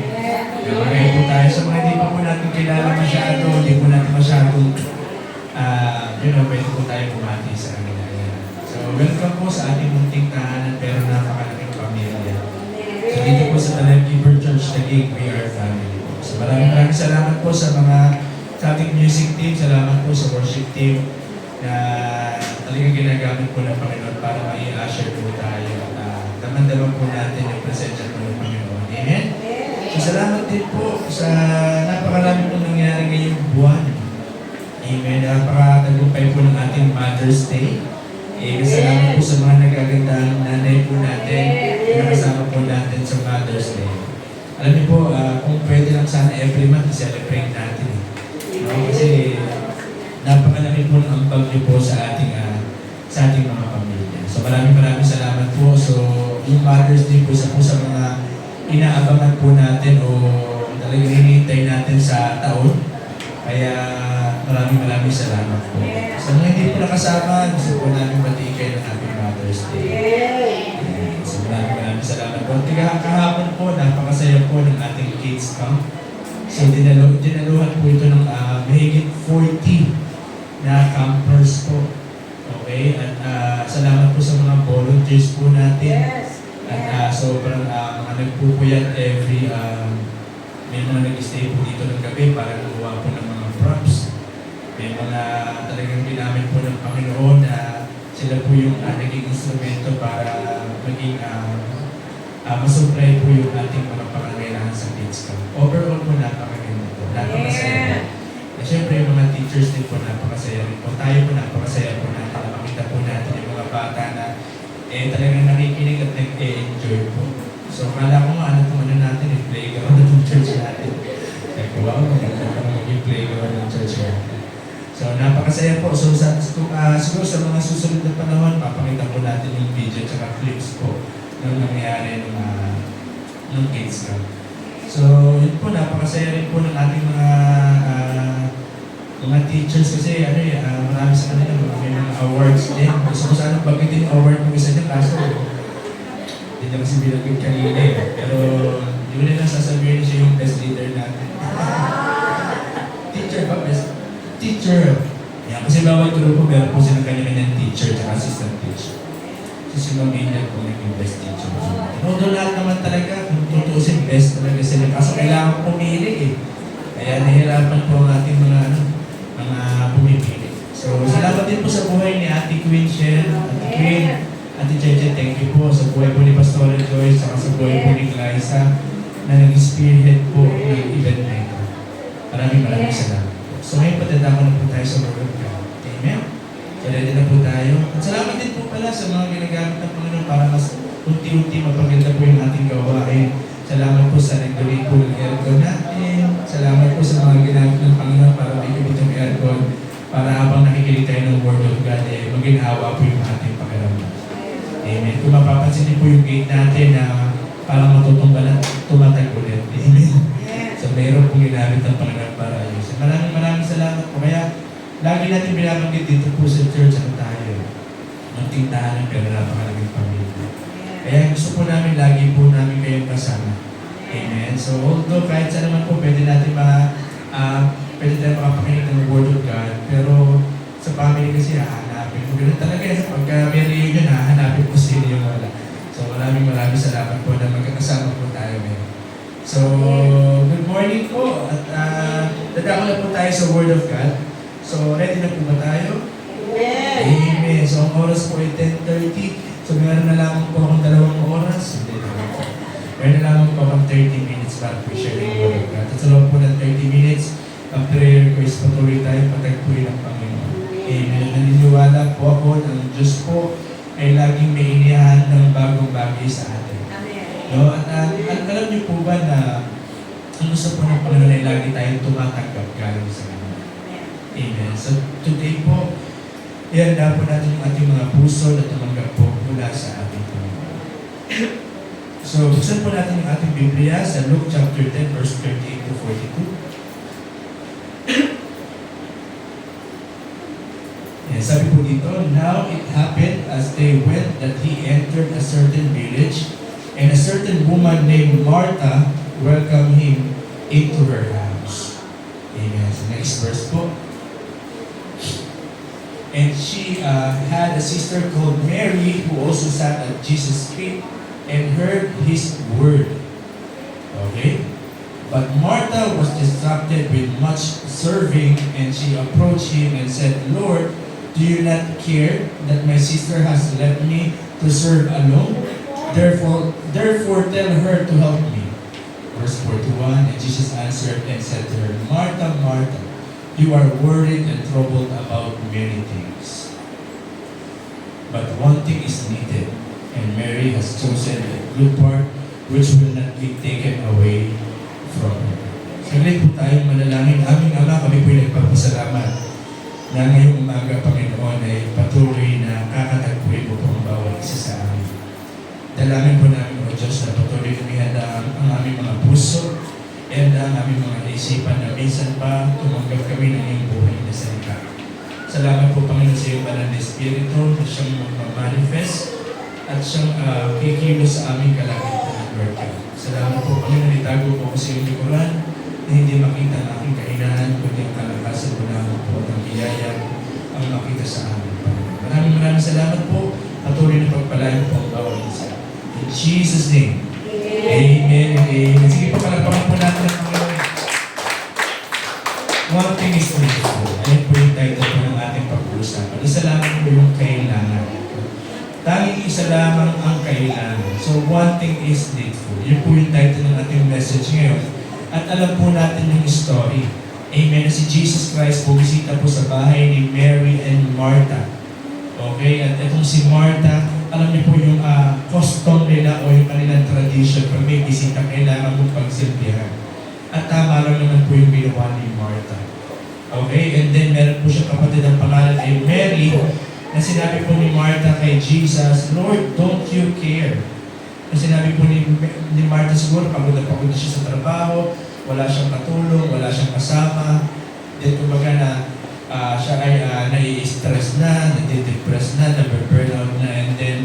natin. Nagpagay po tayo sa mga hindi pa po natin kilala masyado, hindi po natin masyadong pwede po tayo bumati sa kanila. So, welcome po sa ating munting tahanan pero napakalaking pamilya. So, dito po sa Life Giver Church, Taguig, we are family po. So, maraming salamat po sa ating music team, salamat po sa worship team na talagang ginagamit po ng Panginoon para mai-usher po tayo at daman-daman po natin yung presensya po ng Panginoon. Amen? So, salamat din po sa napakarami po nangyari ngayong buwan. Amen. Napakatagumpay po ng ating Mother's Day. Salamat po sa mga nagagandang nanay po natin na kasama po natin sa Mother's Day. Alam niyo po, kung pwede lang sana every month, celebrate natin. Kasi napakalaki po ng ambag niyo po sa ating mga pamilya. So maraming salamat po. So yung Mother's Day po sa mga inaabangan po natin o talagang hinihintay natin sa taon. Kaya maraming salamat po. Sa mga hindi po nakasama, gusto po namin batikay ng ating Mother's Day. So maraming salamat po. Kahapon po, napakasaya po ng ating kids camp. So dinaluhan po ito ng mahigit 40 na campers po. Okay? At salamat po sa mga volunteers po natin. At sobrang mga nagpupuyat may mga nag-stay po dito ng gabi para gumawa po ng mga props. May mga talagang ginamit po ng Panginoon na sila po yung naging instrumento para maging masupply po yung ating mga pangangailangan sa kids camp. Overall po napakaganda po. Napakasaya po. At syempre yung mga teachers din po napakasaya rin po. Tayo po napakasaya po natin na makita po natin yung mga bata na talagang nakikinig at nag-enjoy po. So kala ko nga natin yung playground ng church natin. Wow, yung playground ng church natin. So napakasaya po. So siguro sa mga susunod na panahon, papakita po natin yung video at clips po ng nangyari ng kids camp. So yun po, napakasaya rin po ng ating mga teachers kasi marami sa kanila may mga awards din. Gusto ko sana bagitin yung award ng isa niya kaso hindi na kasi binagin kanina Pero hindi ko nila sasabihin siya yung best leader natin. Teacher ba? Best teacher. Yan, kasi bawal grupo meron po silang kanya-kanyang teacher at assistant teacher. So si Ma'am Angel po naging best teacher. Although lahat naman talaga, kung tutusin, best talaga sila. Kaso kailangan pumili Kaya nahirapan po ang ating mga pumipili. So salamat din po sa buhay ni Ate Queen Shell, Ate Queen, Ate Cheche, thank you po sa buhay po ni Pastor Joyce, saka sa buhay po ni Glyza na nag-spearhead po ng event na ito. Maraming salamat po. So ngayon patanda ko na po tayo sa Word of God. Amen? So ready na po tayo. At salamat din po pala sa mga ginagamit ng Panginoon para mas unti-unti mapaganda po yung ating gawain. Salamat po sa nag-donate po ng aircon natin. Salamat po sa mga ginamit ng Panginoon para maikabit yung aircon para habang nakikinig tayo ng Word of God, maginhawa po yung ating pakiramdam. Amen. Kung mapapansin niyo po yung gate natin na parang matutunggalan, tumatag ulit. Amen. So mayroon po ginamit ng Panginoon para ayusin. Maraming salamat po. Kaya lagi natin binabanggit dito po sa church ang tayo. Munting tahanan pero napakalaging pamilya. Kaya gusto po namin lagi po namin kayong kasama. Amen. So although kahit saan naman po pwede natin pwede tayo makapakinig ng Word of God, pero sa family kasi hahanapin po. Ganun talaga pagka may reunion, hahanapin po sino yung wala. So maraming salamat po na magkakasama po tayo ngayon. So good morning po at dadako na po tayo sa Word of God. So ready na po ba tayo? Amen. So ang oras po ay 10:30. So meron na lamang po akong 2 oras. Meron na lamang po akong 30 minutes para po share yung Word of God. At sa loob po ng 30 minutes, ang prayer ko is patuloy tayo patagpuin ang Panginoon. Amen. Naniniwala po ako ng Diyos po ay laging may inihahan ng bagong bagay sa atin. No? At alam niyo po ba na ang gusto po ng Panginoon ay lagi tayong tumatanggap galing sa Kanya. Amen. So today po, ihanda po natin yung ating mga puso na tumanggap po mula sa ating Panginoon. So buksan po natin yung ating Biblia sa Luke chapter 10 verse 38 to 42. Sabi po dito, now it happened as they went that he entered a certain village, and a certain woman named Martha welcomed him into her house. Amen. So next verse po. And she had a sister called Mary who also sat at Jesus' feet and heard his word. Okay? But Martha was distracted with much serving, and she approached him and said, Lord, do you not care that my sister has left me to serve alone? Therefore tell her to help me. Verse 41, and Jesus answered and said to her, Martha, Martha, you are worried and troubled about many things. But one thing is needed, and Mary has chosen the good part, which will not be taken away from her. Saglit po tayong manalangin. Aming Ama, kami po'y nagpapasalamat na ngayong umaga, Panginoon, ay patuloy na kakatagpuin mo po ang bawat isa sa amin. Dalangin po namin, O Diyos, na patuloy kumihanda ang aming mga puso and ang aming mga isipan na minsan pa tumanggap kami ng iyong buhay na salita. Salamat po, Panginoon, sa iyong banal na Espiritu na siyang mag-manifest at siyang kikilos sa aming kalagitnaan, Lord God. Salamat po, Panginoon, itago po ako sa iyong likuran na hindi makita ang aking kahinaan, kundi ang kalakasan po namin po ng biyaya ang makita sa amin, Panginoon. Maraming salamat po. Patuloy na pagpalain po ang bawat isa. In Jesus' name. Amen and amen. Sige po, palagpakan po natin ang Panginoon. One thing is needful. Ayun po yung title po ng ating pag-uusapan. Isa lamang po yung kailangan. Tanging isa lamang ang kailangan. So, one thing is needful. Yun po yung title ng ating message ngayon. At alam po natin yung story. Amen. Si Jesus Christ po, bisita po sa bahay ni Mary and Martha. Okay? At itong si Martha, alam niyo po yung custom nila o yung kanilang tradition. Pag may bisita, kailangan mo pagsilbihan. At tama lang naman po yung ginawa ni Martha. Okay? And then, meron po siya kapatid ang pangalan ay Mary, na sinabi po ni Martha kay Jesus, Lord, don't you care? Na sinabi po ni Martha, siguro pagod na siya sa trabaho, wala siyang katulong, wala siyang kasama. Then, kumbaga na siya ay nai-stress na, nadi-depress na, nabe-burnout na, and then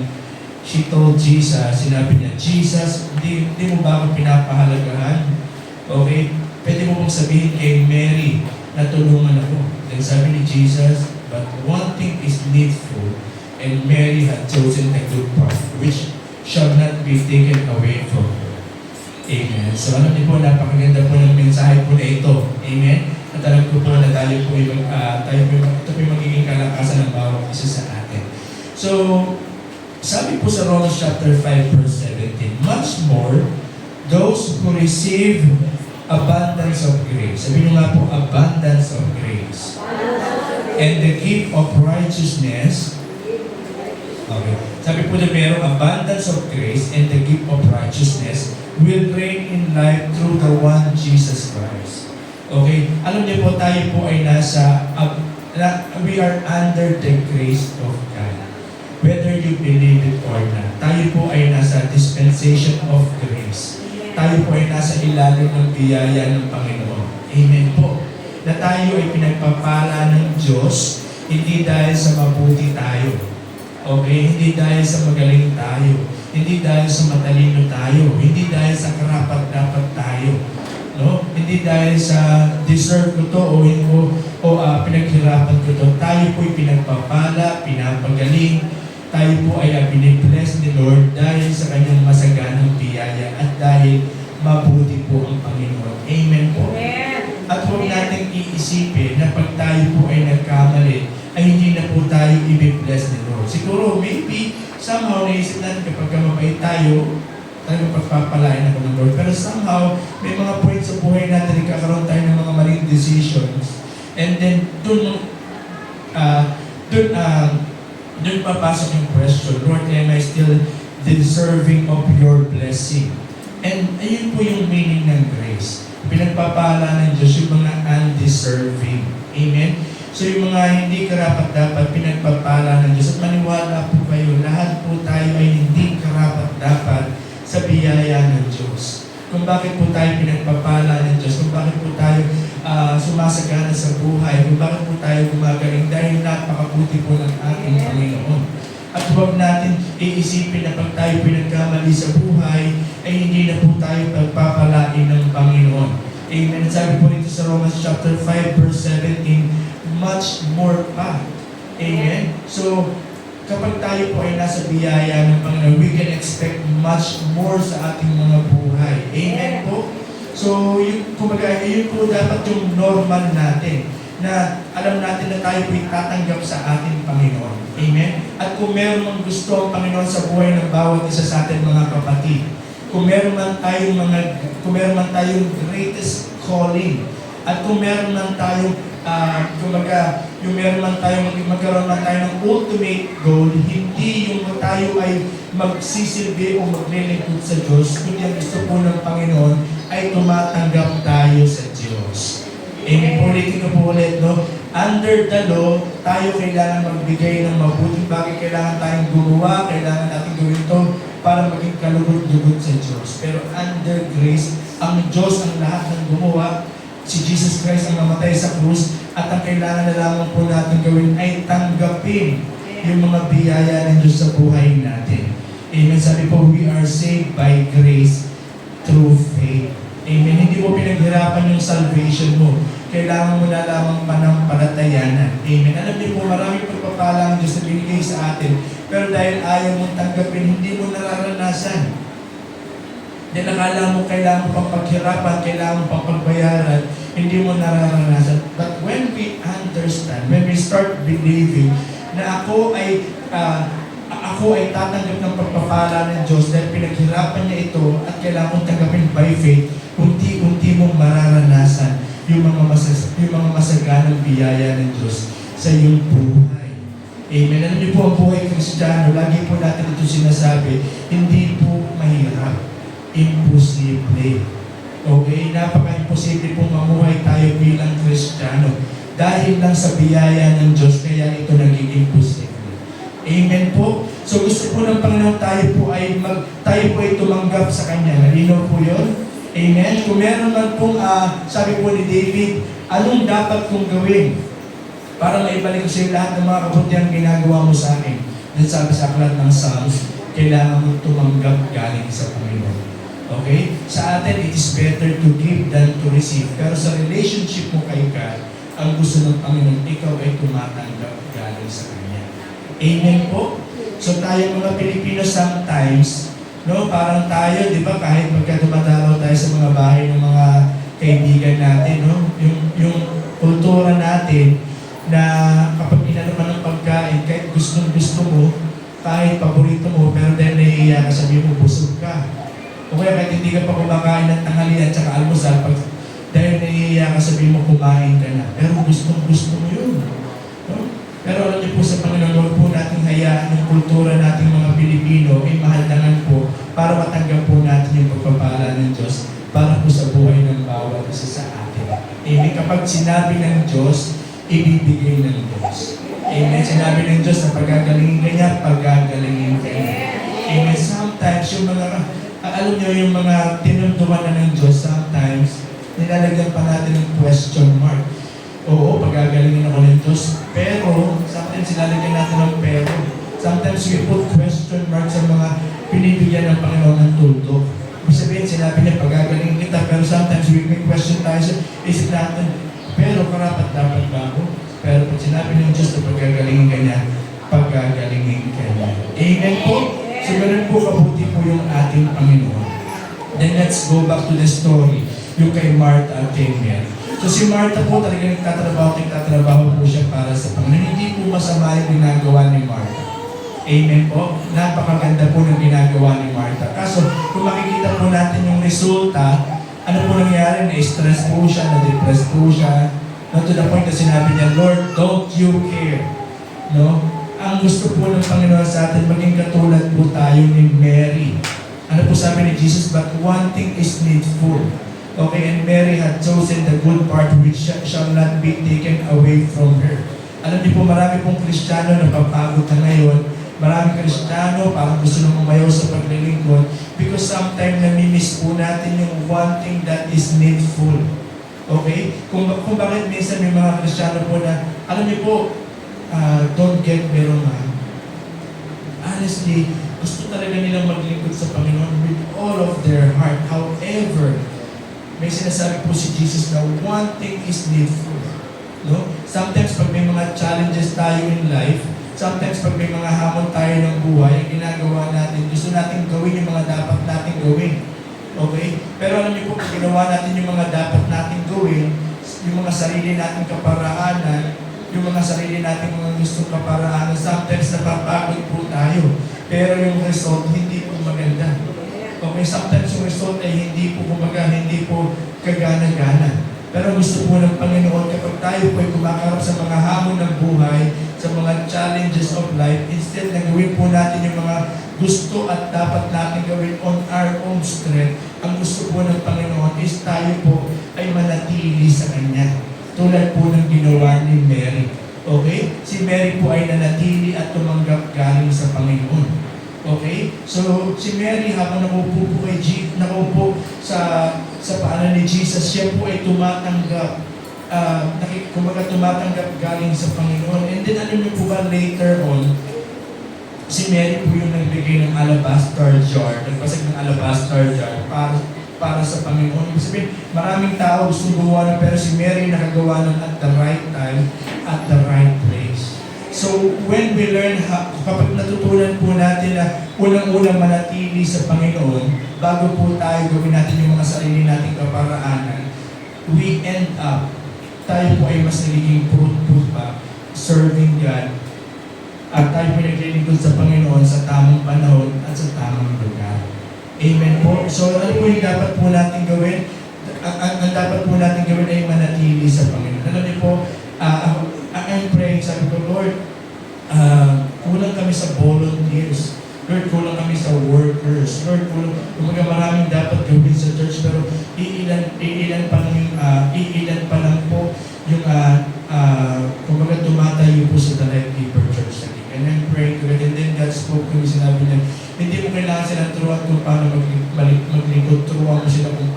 she told Jesus, sinabi niya, Jesus, hindi mo ba ako pinapahalagahan? Okay? Pwede mo bang sabihin kay Mary na tulungan ako? Then sabi ni Jesus, but one thing is needful, and Mary had chosen the good part, which shall not be taken away from her. Amen. So alam niyo po, napakaganda po ng mensahe po na ito. Amen. At alam ko po na tayo po ito po yung magiging kalakasan ng bawat isa sa atin. So, sabi po sa Romans chapter 5 verse 17, much more, those who receive abundance of grace. Sabi nyo nga po, abundance of grace. And the gift of righteousness. Okay. Sabi po na mayroong abundance of grace and the gift of righteousness will reign in life through the one Jesus Christ. Okay? Alam niyo po, tayo po ay we are under the grace of God. Whether you believe it or not. Tayo po ay nasa dispensation of grace. Tayo po ay nasa ilalim ng biyaya ng Panginoon. Amen po. Na tayo ay pinagpapala ng Diyos, hindi dahil sa mabuti tayo. Okay? Hindi dahil sa magaling tayo. Hindi dahil sa matalino tayo. Hindi dahil sa karapat-dapat tayo. No? Hindi dahil sa deserve ko to o pinaghirapan ko to. Tayo po'y pinagpapala, pinapagaling. Tayo po ay binibless ni Lord dahil sa kanyang masaganang biyaya at dahil mabuti po ang Panginoon. Amen po. Amen. At huwag natin iisipin na pag tayo po ay nagkamali, ay hindi na po tayo i-bless ni Lord. Siguro, maybe, somehow naisip natin kapag mabait tayo, talagang pagpapalain ako ng Lord. Pero somehow, may mga points sa buhay natin, nagkakaroon tayo ng mga maling decisions. And then, doon papasok yung question, Lord, am I still deserving of your blessing? And ayun po yung meaning ng grace. Pinagpapala ng Diyos yung mga undeserving. Amen? So yung mga hindi karapat-dapat, pinagpapala ng Diyos. At maniwala po kayo, lahat po tayo ay hindi karapat-dapat sa biyaya ng Diyos. Kung bakit po tayo pinagpapala ng Diyos, kung bakit po tayo sumasagana sa buhay, kung bakit po tayo gumagaling, dahil napakabuti po ng ating Panginoon. At huwag natin iisipin na pag tayo pinagkamali sa buhay, ay hindi na po tayo pagpapalain Amen. At sabi po dito sa Romans chapter 5 verse 17, much more pa. Amen. So, kapag tayo po ay nasa biyaya ng Panginoon, we can expect much more sa ating mga buhay. Amen po. So, kumbaga, yun po dapat yung normal natin, na alam natin na tayo po'y tatanggap sa ating Panginoon. Amen? At kung meron mang gusto ang Panginoon sa buhay ng bawat isa sa ating mga kapatid, kung meron man tayong greatest calling, at kung meron man tayong magkaroon man tayo ng ultimate goal, hindi yung tayo ay magsisilbi o maglilingkod sa Diyos, kundi ang gusto po ng Panginoon ay tumatanggap tayo sa Diyos. Amen po, ulitin ko po ulit, no? Under the law, tayo kailangan magbigay ng mabuting bagay, kailangan tayong gumawa, kailangan natin gawin ito para maging kalugod-lugod sa Diyos. Pero under grace, ang Diyos ang lahat ng gumawa, si Jesus Christ ang namatay sa krus, at ang kailangan na lamang po natin gawin ay tanggapin yung mga biyaya ng Diyos sa buhay natin. Amen. Sabi po, we are saved by grace through faith. Amen. Hindi mo pinaghirapan yung salvation mo. Kailangan mo na lamang panampalatayanan. Amen. Alam niyo po, maraming pagpapala ang Diyos na binigay sa atin. Pero dahil ayaw mong tanggapin, hindi mo nararanasan. Dahil nakala mo kailangan mo pang paghirapan, kailangan mo pang pagbayaran, hindi mo nararanasan. But when we understand, when we start believing na ako ay tatanggap ng pagpapala ng Diyos dahil pinaghirapan niya ito at kailangan kong tanggapin by faith, unti-unti mong mararanasan yung mga masaganang biyaya ng Diyos sa iyong buhay. Amen. Alam niyo po, ang buhay Kristiyano, lagi po natin ito sinasabi, hindi po mahirap. Imposible. Okay? Napaka-imposible pong mamuhay tayo bilang Kristiyano. Dahil lang sa biyaya ng Diyos, kaya ito naging imposible. Amen po. So gusto po ng Panginoon tayo po ay tumanggap sa Kanya. Nalino po yun? Amen? Kung meron man pong, sabi po ni David, anong dapat kong gawin para maibalik ko sa iyo lahat ng mga kabutihan ginagawa mo sa akin? Then sabi sa aklat ng Psalms, kailangan mo tumanggap galing sa Panginoon. Okay? Sa atin, it is better to give than to receive. Pero sa relationship mo kay God, ang gusto ng Panginoon, ikaw ay tumatanggap galing sa Kanya. Amen po? So tayo mga Pilipino sometimes, no, parang tayo, di ba, kahit pagka dumadalaw tayo sa mga bahay ng mga kaibigan natin, no, yung kultura natin na kapag inalaman ng pagkain, kahit gusto mo, kahit paborito mo, pero dahil nahihiya ka, sabi mo, busog ka. O kaya kahit hindi ka pa kumakain ng tanghalian at saka almusal, dahil nahihiya ka, sabi mo, kumain ka na. Pero gusto mo yun. No? Pero alam niyo po sa Panginoon, huwag po natin hayaan yung kultura nating mga Pilipino ay mahaldangan po para matanggap po natin yung pagpapala ng Diyos para po sa buhay ng bawat isa sa atin. Amen. Kapag sinabi ng Diyos, ibibigay ng Diyos. Amen. Sinabi ng Diyos na pagagalingin ka niya, pagagalingin ka niya. Amen. Sometimes yung alam niyo yung mga tinuntuman na ng Diyos, sometimes nilalagyan pa natin ng question mark. Oo, pagagalingin ako ng Diyos. Pero, sometimes nilalagyan natin ng pero. Sometimes we put question mark sa mga pinibigyan ng Panginoon ng tuldo. Ibig sabihin, sinabi niya, pagagalingin kita. Pero sometimes we may question tayo sa isip natin, pero karapat dapat ba ako? Pero pag sinabi ng Diyos na pagagalingin ka niya, pagagalingin ka niya. Amen po? So, ganun po kabuti po yung ating Panginoon. Then let's go back to the story. Yung kay Martha at kay Mary. So si Martha po talaga nagtatrabaho po siya para sa Panginoon. Hindi po masama yung ginagawa ni Martha. Amen po? Napakaganda po ng ginagawa ni Martha. Kaso kung makikita po natin yung resulta, ano po nangyari? Na-stress po siya, na-depress po siya. No, to the point na sinabi niya, Lord, don't you care? No? Ang gusto po ng Panginoon sa atin, maging katulad po tayo ni Mary. Ano po sabi ni Jesus? But one thing is needful. Okay, and Mary had chosen the good part which shall not be taken away from her. Alam niyo po, marami pong Kristiyano na papagod na ngayon. Maraming Kristiyano parang gusto nang umayaw sa paglilingkod because sometimes nami-miss po natin yung one thing that is needful. Okay? Kung bakit minsan may mga Kristiyano po na, alam niyo po, don't get me wrong, honestly, gusto talaga nilang maglingkod sa Panginoon with all of their heart. However, may sinasabi po si Jesus na one thing is needful. No? Sometimes pag may mga challenges tayo in life, sometimes pag may mga hamon tayo ng buhay, ang ginagawa natin, gusto natin gawin yung mga dapat natin gawin. Okay? Pero alam niyo po, pag ginawa natin yung mga dapat natin gawin, yung mga sarili nating kaparaanan, yung mga sarili nating mga gustong kaparaanan, sometimes napapagod po tayo. Pero yung result, hindi po maganda. Okay, sometimes yung result ay hindi po kumaga, hindi po kagana-gana. Pero gusto po ng Panginoon, kapag tayo po ay kumakarap sa mga hamon ng buhay, sa mga challenges of life, instead na gawin po natin yung mga gusto at dapat natin gawin on our own strength, ang gusto po ng Panginoon is tayo po ay manatili sa Kanya. Tulad po ng ginawa ni Mary. Okay? Si Mary po ay nanatili at tumanggap galing sa Panginoon. Okay? So, si Mary habang nakupo po nakupo sa paanan ni Jesus, siya po ay tumatanggap tumatanggap galing sa Panginoon. And then, alam niyo po ba, later on, si Mary po yung nagbigay ng alabaster jar, nagpasag ng alabaster jar para sa Panginoon. Ibig sabihin, maraming tao gusto gumawa ng, pero si Mary nakagawa ng at the right time, at the right place. So, when we learn, kapag natutunan po natin na unang-unang manatili sa Panginoon, bago po tayo gawin natin yung mga sarili nating kaparaanan, we end up, tayo po ay mas nagiging fruitful pa, serving God, at tayo po naglilingkod sa Panginoon sa tamang panahon at sa tamang lugar. Amen po. So, ano po yung dapat po natin gawin? Ang dapat po natin gawin ay manatili sa Panginoon. Alam niyo po, I'm praying, sabi ko, Lord, kulang kami sa volunteers. Lord, kulang kami sa workers. Lord, kumaga maraming dapat gawin sa church, pero iilan pa lang po yung kumaga tumatayo po sa The Life Giver Church. And I'm praying to God. And then God spoke to me, sinabi niya, hindi mo kailangan silang turuan kung paano maglingkod. Turuan mo sila kung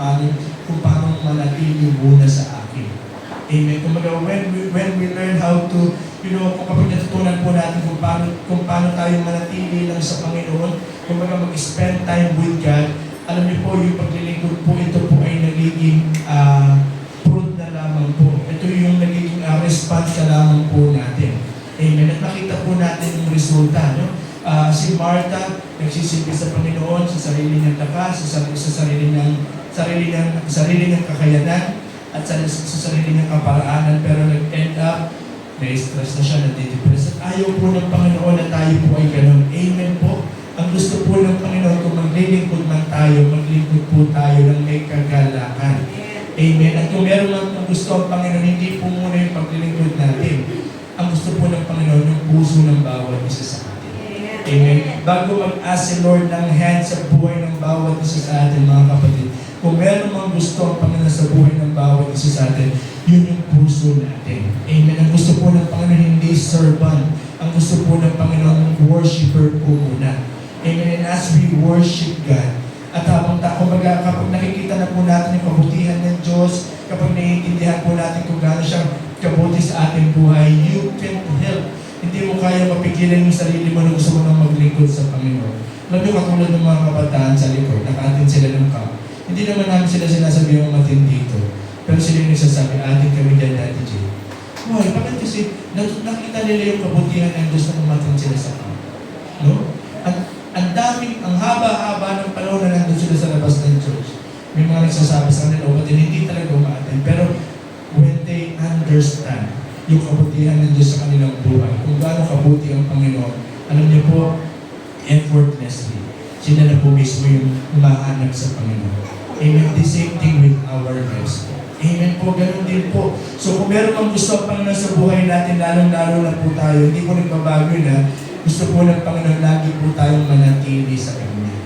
paano manatili muna sa akin. Amen. Kumaga, when we learn how to, kung kapag natutunan po natin kung paano tayo manatili lang sa Panginoon, kumaga mag-spend time with God, alam niyo po, yung paglilingkod po, ito po ay nagiging fruit na lamang po. Ito yung nagiging response na lamang po natin. Amen. At makita po natin yung resulta. No? Si Martha, nagsisilbi sa Panginoon, sa sarili niyang lakas, sa sarili niyang kakayanan, at sa sarili niyang kaparaanan, pero nag-end up, na-stress na siya, natidepress. At ayaw po ng Panginoon na tayo po ay ganun. Amen po. Ang gusto po ng Panginoon, kung maglilingkod man tayo, maglingkod po tayo ng may kagalakan. Amen. At kung meron lang ang gusto ang Panginoon, hindi po muna yung paglilingkod natin. Ang gusto po ng Panginoon, yung puso ng bawat isa sa atin. Amen. Bago mag-ask si Lord ng hand sa buhay ng bawat isa sa atin, mga kapatid, kung meron mang gusto ang Panginoon sa buhay ng bawat isa sa atin, yun yung puso natin. Amen. Ang gusto po ng Panginoon, hindi servant. Ang gusto po ng Panginoon, worshiper po muna. Amen. And as we worship God, at kumbaga, kapag nakikita na po natin yung kabutihan ng Diyos, kapag naiintindihan po natin kung gaano siya kabuti sa ating buhay, you can help. Hindi mo kaya mapigilan yung sarili mo na gusto mo nang maglingkod sa Panginoon. Alam niyo, katulad ng mga kabataan sa likod, naka-attend sila ng camp. Hindi naman namin sila sinasabi yung matindi dito. Pero sila yung nagsasabi, atin kami dyan dati, Jay. Why? Bakit kasi nakita nila yung kabutihan ng Diyos na umatang sila sa camp? No? Ang haba-haba ng panahon na nandun sila sa labas ng church. May mga nagsasabi sa kanila, hindi talaga umaattend. Pero when they understand yung kabutihan ng Diyos sa kanilang buhay, kung gaano kabuti ang Panginoon, alam niyo po, effortlessly, sila na po mismo yung umahanap sa Panginoon. Amen. The same thing with our lives. Amen po, ganun din po. So kung meron kang gusto ang Panginoon sa buhay natin, lalong-lalo na po tayo, hindi po nagbabago na, gusto po ng Panginoon, lagi po tayong manatili sa Kanya.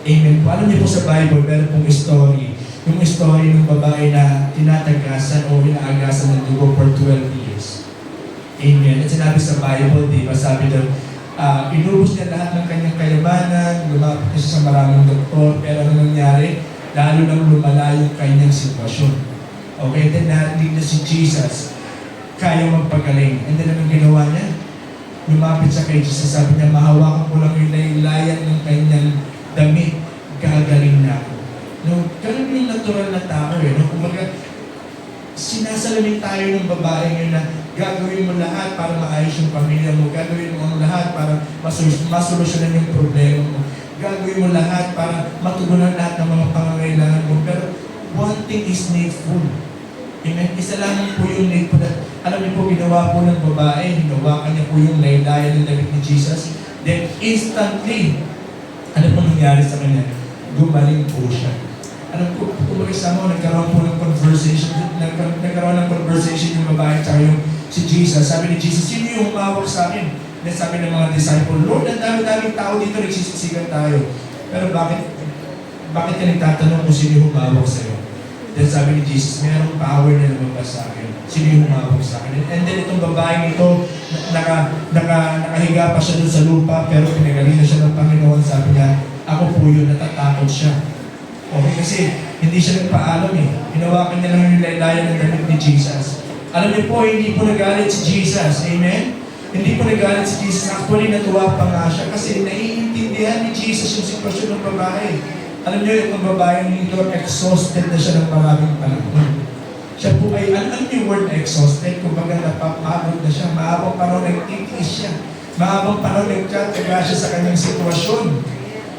Amen po. Alam niyo po sa Bible, meron pong story. Yung story ng babae na tinatagasan o inaagasan ng dugo for 12 years. Amen. At sinabi sa Bible, di ba, sabi daw, inubos niya lahat ng kanyang kayamanan, lumapit siya sa maraming doktor, pero ano nangyari? Lalo nang lumala yung kanyang sitwasyon. Okay, then natin na si Jesus, kaya magpagaling. And then anong ginawa niya? Lumapit siya kay Jesus, sabi niya, mahawakan ko lang yung laylayan ng kanyang damit, gagaling na ako. No, ganun yung natural na tao eh. No? Kumbaga, sinasalamin tayo ng babae yun na gagawin mo lahat para maayos yung pamilya mo, gagawin mo ang lahat para masolusyonan yung problema mo, gagawin mo lahat para matugunan lahat ng mga pangangailangan mo. Pero one thing is needful. Amen? Isa lang po yung needful. Alam niyo po, ginawa po ng babae, hinawakan niya po yung laylayan ng damit ni Jesus. Then instantly, ano po nangyari sa kanya? Gumaling po siya. Alam ko, kumagisama, nagkaroon po ng conversation, nagkaroon ng conversation yung babae at yung si Jesus. Sabi ni Jesus, sino yung humawak sa akin? Then sabi ng mga disciple, Lord, ang dami-daming tao dito, nagsisisigan tayo. Pero bakit ka nagtatanong kung sino yung humawak sa'yo? Then sabi ni Jesus, mayroong power na lumabas sa akin. Sino yung humawak sa akin? And then itong babaeng ito, nakahiga pa siya doon sa lupa, pero pinagaling na siya ng Panginoon. Sabi niya, ako po yun, natatakot siya. Okay, kasi hindi siya nagpaalam eh. Hinawakan niya lang yung laylayan ng damit ni Jesus. Alam niyo po, hindi po nagalit si Jesus. Amen? Hindi po nagalit si Jesus. Actually, natuwa pa nga siya kasi naiintindihan ni Jesus yung sitwasyon ng babae. Alam niyo, yung babae nito, exhausted na siya ng maraming panahon. Siya po ay, alam niyo yung word exhausted? Kumbaga napapagod na siya. Mahabang panahon nagtitiis siya. Mahabang panahon nagtataga siya sa kanyang sitwasyon.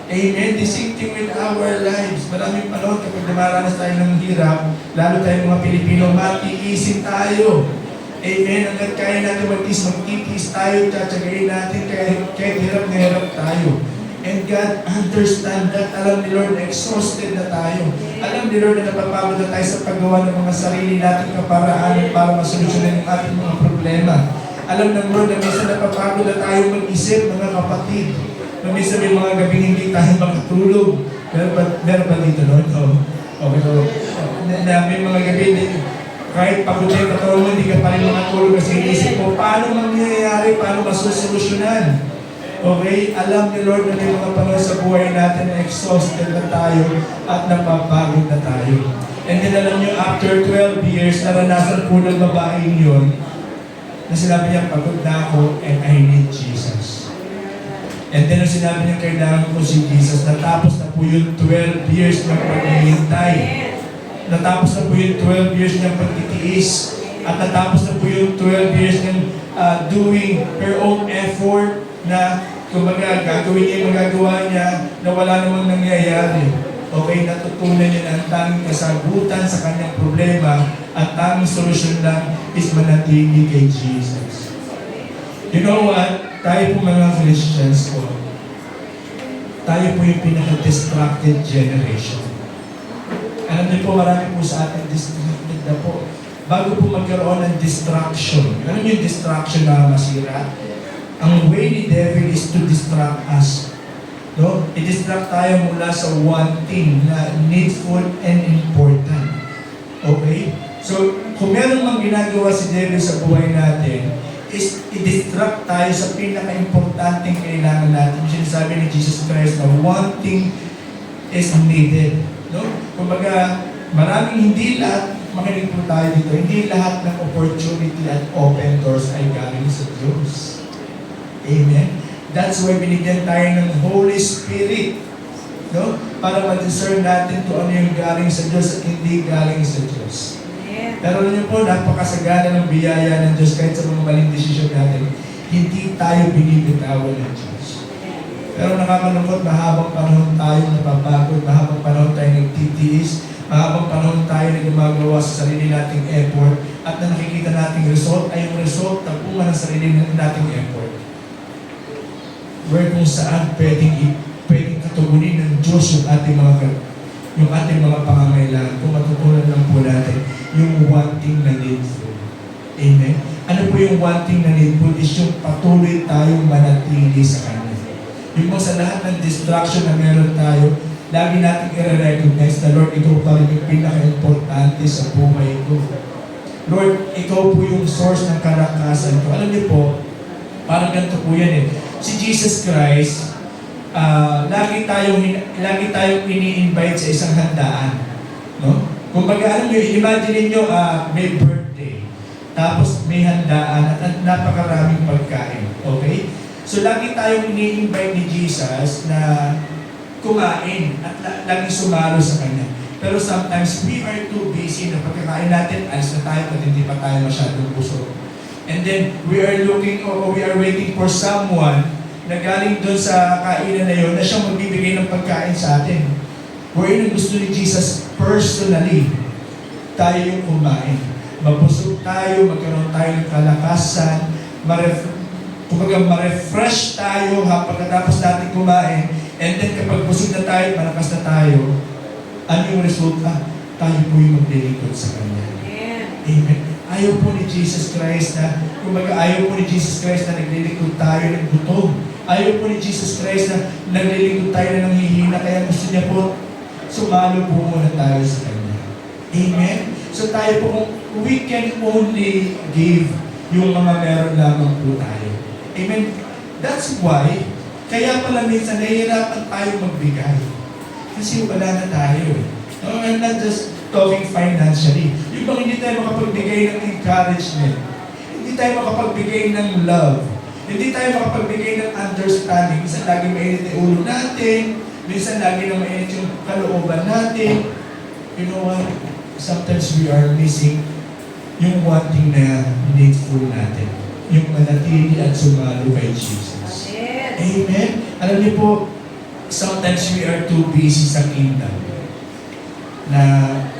Amen. The same thing with our lives. Maraming panahon kapag dumaranas tayo ng hirap, lalo tayong mga Pilipino, matiisin tayo. Amen. Hanggang kaya natin magtitiis tayo, tsatsagayin natin, kahit hirap na hirap tayo. And God understand that. Alam ni Lord na exhausted na tayo. Alam ni Lord na napapagod na tayo sa paggawa ng mga sarili natin kaparaanan para masolusyonan yung ating mga problema. Alam ng Lord na minsan napapagod na tayo mag-isip, mga kapatid. Minsan may mga gabing hindi tayo makatulog. Meron ba dito noon? Okay. May mga gabi, kahit pagod na yung katawan mo, hindi ka pa rin makatulog kasi inisip mo, paano mangyayari, paano masusolusyonan? Okay? Alam ni Lord na may mga panahon sa buhay natin na exhausted na tayo at napapagod na tayo. And then alam nyo, after 12 years, naranasan po ng babaeng yun na sinabi niya, pagod na ako and I need Jesus. And then nung sinabi niya, kailangan ko si Jesus, natapos na po yung 12 years ng paghihintay. Natapos na po yung 12 years ng pagtitiis. At natapos na po yung 12 years ng doing her own effort na kumbaga gagawin niya yung magagawa niya na wala namang nangyayari. Okay, natutunan niya na ang tanging kasagutan sa kanyang problema at tanging solusyon lang is manatili kay Jesus. You know what? Tayo po mga Christians po, tayo po yung pinaka-distracted generation. Alam niyo po, marami po sa atin distracted na po. Bago po magkaroon ng distraction, alam niyo yung distraction na masira? Ang way ni devil is to distract us. No? I-distract tayo mula sa one thing na needful and important. Okay? So, kung meron mang ginagawa si devil sa buhay natin, is i-distract tayo sa pinaka-importanting kailangan natin. Sinasabi ni Jesus Christ na one thing is needed. No? Kumbaga, maraming hindi lahat, makinig po tayo dito, hindi lahat ng opportunity at open doors ay galing sa Diyos. Amen? That's why binigyan tayo ng Holy Spirit. No? Para ma-discern natin kung ano yung galing sa Diyos at hindi galing sa Diyos. Pero alam niyo po, napakasagana ng biyaya ng Diyos kahit sa mga maling desisyon natin. Hindi tayo binibitawan ng Diyos. Pero nakakalungkot, mahabang panahon tayo napapagod, mahabang panahon tayo nagtitiis, mahabang panahon tayo na gumagawa sa sarili nating effort, at na nakikita nating result ay yung result na bunga ng sarili nating effort. Where kung saan pwedeng katugunin ng Diyos yung ating mga pangangailangan. Kung matutunan lang po natin yung one thing na needful. Amen? Ano po yung one thing na needful is yung patuloy tayong manatili sa Kanya. Yung sa lahat ng distraction na meron tayo, lagi natin i-recognize na Lord, ikaw pa rin yung pinaka-importante sa buhay ko. Lord, ikaw po yung source ng kalakasan ko. Alam niyo po, parang ganito po yan eh. Si Jesus Christ, lagi tayong ini-invite sa isang handaan. No? Kung alam nyo, imagine nyo, may birthday, tapos may handaan at napakaraming pagkain. Okay? So lagi tayong ini-invite ni Jesus na kumain at laging sumalo sa Kanya. Pero sometimes we are too busy na pagkakain natin, alis na tayo at hindi pa tayo masyadong busog. And then we are looking or we are waiting for someone na galing doon sa kainan na yun na siyang magbibigay ng pagkain sa atin. Wherein ang gusto ni Jesus personally, tayo yung kumain. Mabusog tayo, magkaroon tayo ng kalakasan, ma-refresh tayo pagkatapos natin kumain. And then kapag busog na tayo, malakas na tayo, ano yung resulta? Tayo po yung maglilingkod sa Kanya. Amen. Ayaw po ni Jesus Christ ayaw po ni Jesus Christ na naglilingkod tayo ng gutom. Ayaw po ni Jesus Christ na naglilingkod tayo na nanghihina. Kaya gusto niya po, sumalo po muna tayo sa Kanya. Amen? So tayo po, we can only give yung mga meron lamang po tayo. Amen? That's why, kaya pala minsan nahihirapan tayo magbigay. Kasi wala na tayo eh. No, I'm not just talking financially. Yung bang hindi tayo makapagbigay ng encouragement, hindi tayo makapagbigay ng love, hindi tayo makapagbigay ng understanding. Minsan lagi mainit yung ulo natin, minsan lagi na mainit yung kalooban natin. You know what? Sometimes we are missing yung one thing na needful natin. Yung manatili at sumalo kay Jesus. Amen? Alam niyo po, sometimes we are too busy sa kingdom.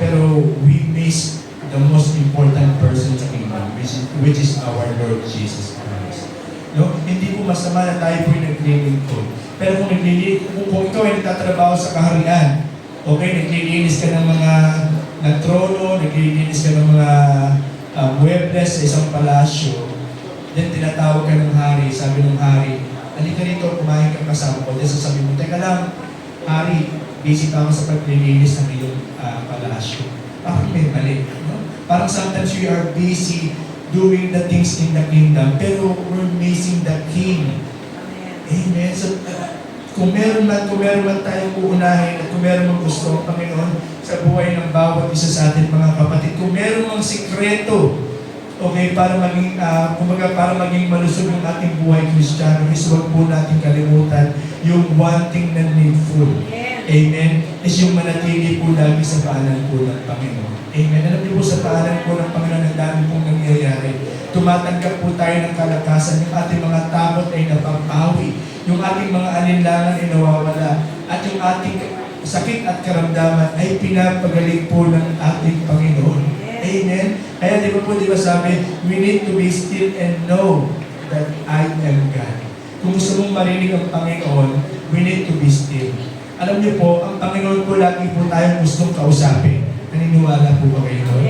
Pero we miss the most important person sa kingdom, which is our Lord Jesus Christ. No? Hindi po masama na tayo po yung naglilingkod. Pero kung ikaw ay nagtatrabaho sa kaharian, okay, naglilinis ka ng mga trono, naglilinis ka ng mga muebles sa isang palasyo, then tinatawag ka ng hari, sabi ng hari, halika rito, kumain ka kasama ko. Then sasabi mo, teka lang, hari, busy pa ako sa paglilinis ng iyong palasyo. Bakit may mali? No? Parang sometimes we are busy doing the things in the kingdom, pero we're missing the King. Amen. So, kung meron man tayong uunahin at kung meron mang gusto ang Panginoon sa buhay ng bawat isa sa atin, mga kapatid, kung meron mang sikreto, okay, para maging malusog ang ating buhay Kristiyano, is huwag po natin kalimutan yung one thing na needful. Amen. Is yung manatili po lagi sa paanan po ng Panginoon. Amen. Alam niyo po sa paanan po ng Panginoon, ang dami pong nangyayari. Tumatanggap po tayo ng kalakasan. Yung ating mga takot ay napapawi. Yung ating mga alinlangan ay nawawala. At yung ating sakit at karamdaman ay pinapagaling po ng ating Panginoon. Amen. Kaya di ba sabi, we need to be still and know that I am God. Kung gusto mong marinig ang Panginoon, we need to be still. Alam niyo po, ang Panginoon po lagi po tayong gustong kausapin. Naniniwala po ba kayo doon?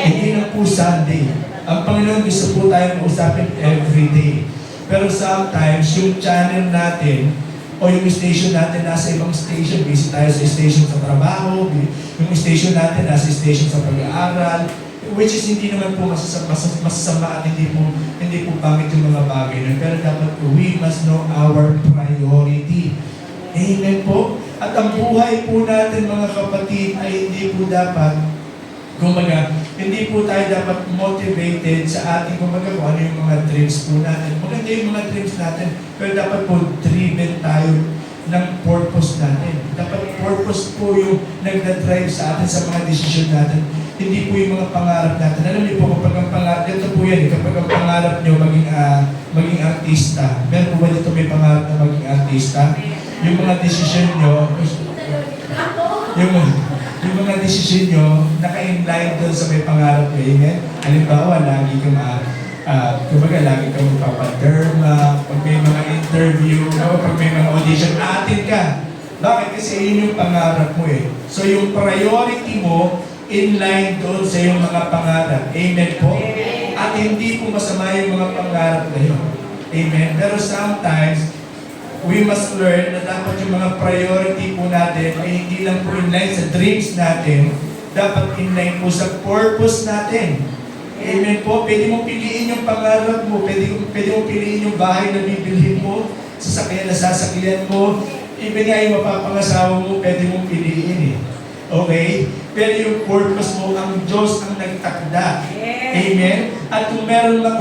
Hindi na po Sunday. Ang Panginoon gusto po tayong kausapin every day. Pero sometimes, yung channel natin, o yung station natin nasa ibang station, busy tayo sa station sa trabaho, yung station natin nasa station sa pag-aaral, which is hindi naman po masasama at hindi po pangit yung mga bagay na. Pero dapat po, we must know our priority. Amen po. At ang buhay po natin mga kapatid ay hindi po dapat, hindi po tayo dapat motivated sa ating, kung ano yung mga dreams po natin. Maganda yung mga dreams natin, pero dapat po driven tayo ng purpose natin. Dapat purpose po yung nagdadrive sa atin sa mga desisyon natin. Hindi po yung mga pangarap natin. Alam niyo po, kapag ang pangarap, dito po yan, kapag ang pangarap niyo maging artista, meron po ba dito may pangarap na maging artista? Yung mga desisyon nyo, yung mga desisyon nyo, naka-inline doon sa may pangarap nyo. Amen? Halimbawa, lagi kang lagi kang magpapaderma, pag may mga interview, pag may mga audition, atin ka. Bakit? Kasi yun yung pangarap mo eh. So yung priority mo, inline doon sa yung mga pangarap. Amen po? At hindi po masama yung mga pangarap na yun. Amen? Pero sometimes, we must learn na dapat yung mga priority po natin ay hindi lang po inline sa dreams natin, dapat inline po sa purpose natin. Amen po? Pwede mong piliin yung pangarap mo, pwede mong piliin yung bahay na bibilhin mo, sasakyan na sasakyan mo, even nga yung mapapangasawa mo, pwede mong piliin eh. Okay? Pero yung purpose mo, ang Diyos ang nagtakda. Amen? At kung meron lang,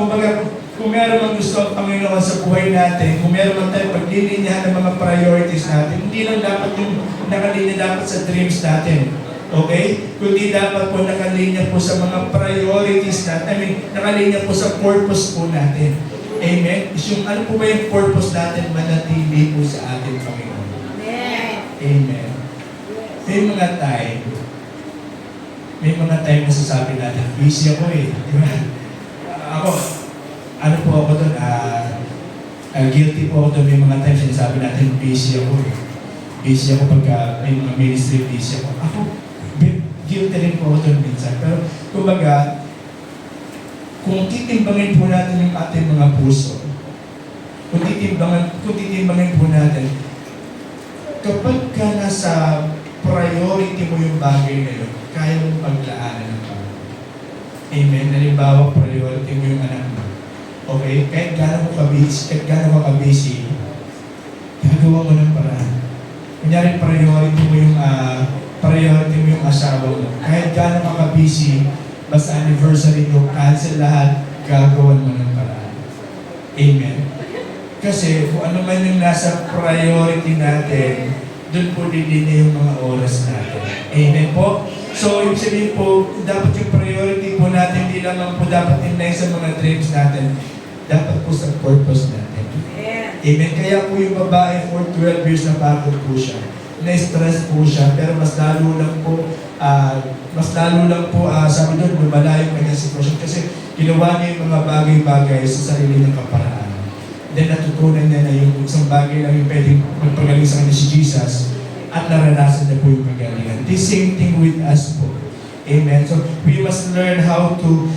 kung meron mang gusto ang Panginoon sa buhay natin, kung meron mang tayo paglilinihan ng mga priorities natin, hindi lang dapat yung nakalinya dapat sa dreams natin. Okay? Kundi dapat po nakalinya po sa mga priorities natin. I mean, nakalinya po sa purpose po natin. Amen? Yung ano po ba yung purpose natin? Manatili po sa ating Panginoon. Amen. Amen. May mga time na sasabi natin, busy ako eh. Di ba? Ako, ano po ako doon, guilty po ako doon. May mga times sinasabi natin, busy ako eh. Busy ako pagka may mga ministry, busy ako. Ako, guilty rin po ako doon minsan. Pero, kumbaga, kung titimbangin po natin yung ating mga puso, kung titimbangin po natin, kapag ka nasa priority mo yung bagay na yun, kaya mong paglaanan ng Panginoon. Amen? Halimbawa, priority mo yung anak mo. Okay? Kahit gano'n mo ka-busy, gagawa mo ng paraan. Kunyari, priority mo yung asawa mo. Kahit gano'n ka ka-busy, basta anniversary mo, cancel lahat, gagawan mo ng paraan. Amen? Kasi kung ano man yung nasa priority natin, doon po din yung mga oras natin. Amen po? So, ibig sabihin po, dapat yung priority po natin, hindi lang po dapat in-line sa mga dreams natin, dapat po sa purpose natin. Amen? Kaya po yung babae for 12 years na pagod po siya. Na-stress po siya, pero mas lalo lang po, sabi doon, lumala yung kanyang sitwasyon kasi ginawa niya yung mga bagay-bagay sa sarili ng kaparaan. Then natutunan niya na yung isang bagay lang yung pwedeng magpagaling sa kanya si Jesus at naranasan niya po yung kagalingan. The same thing with us po. Amen? So, we must learn how to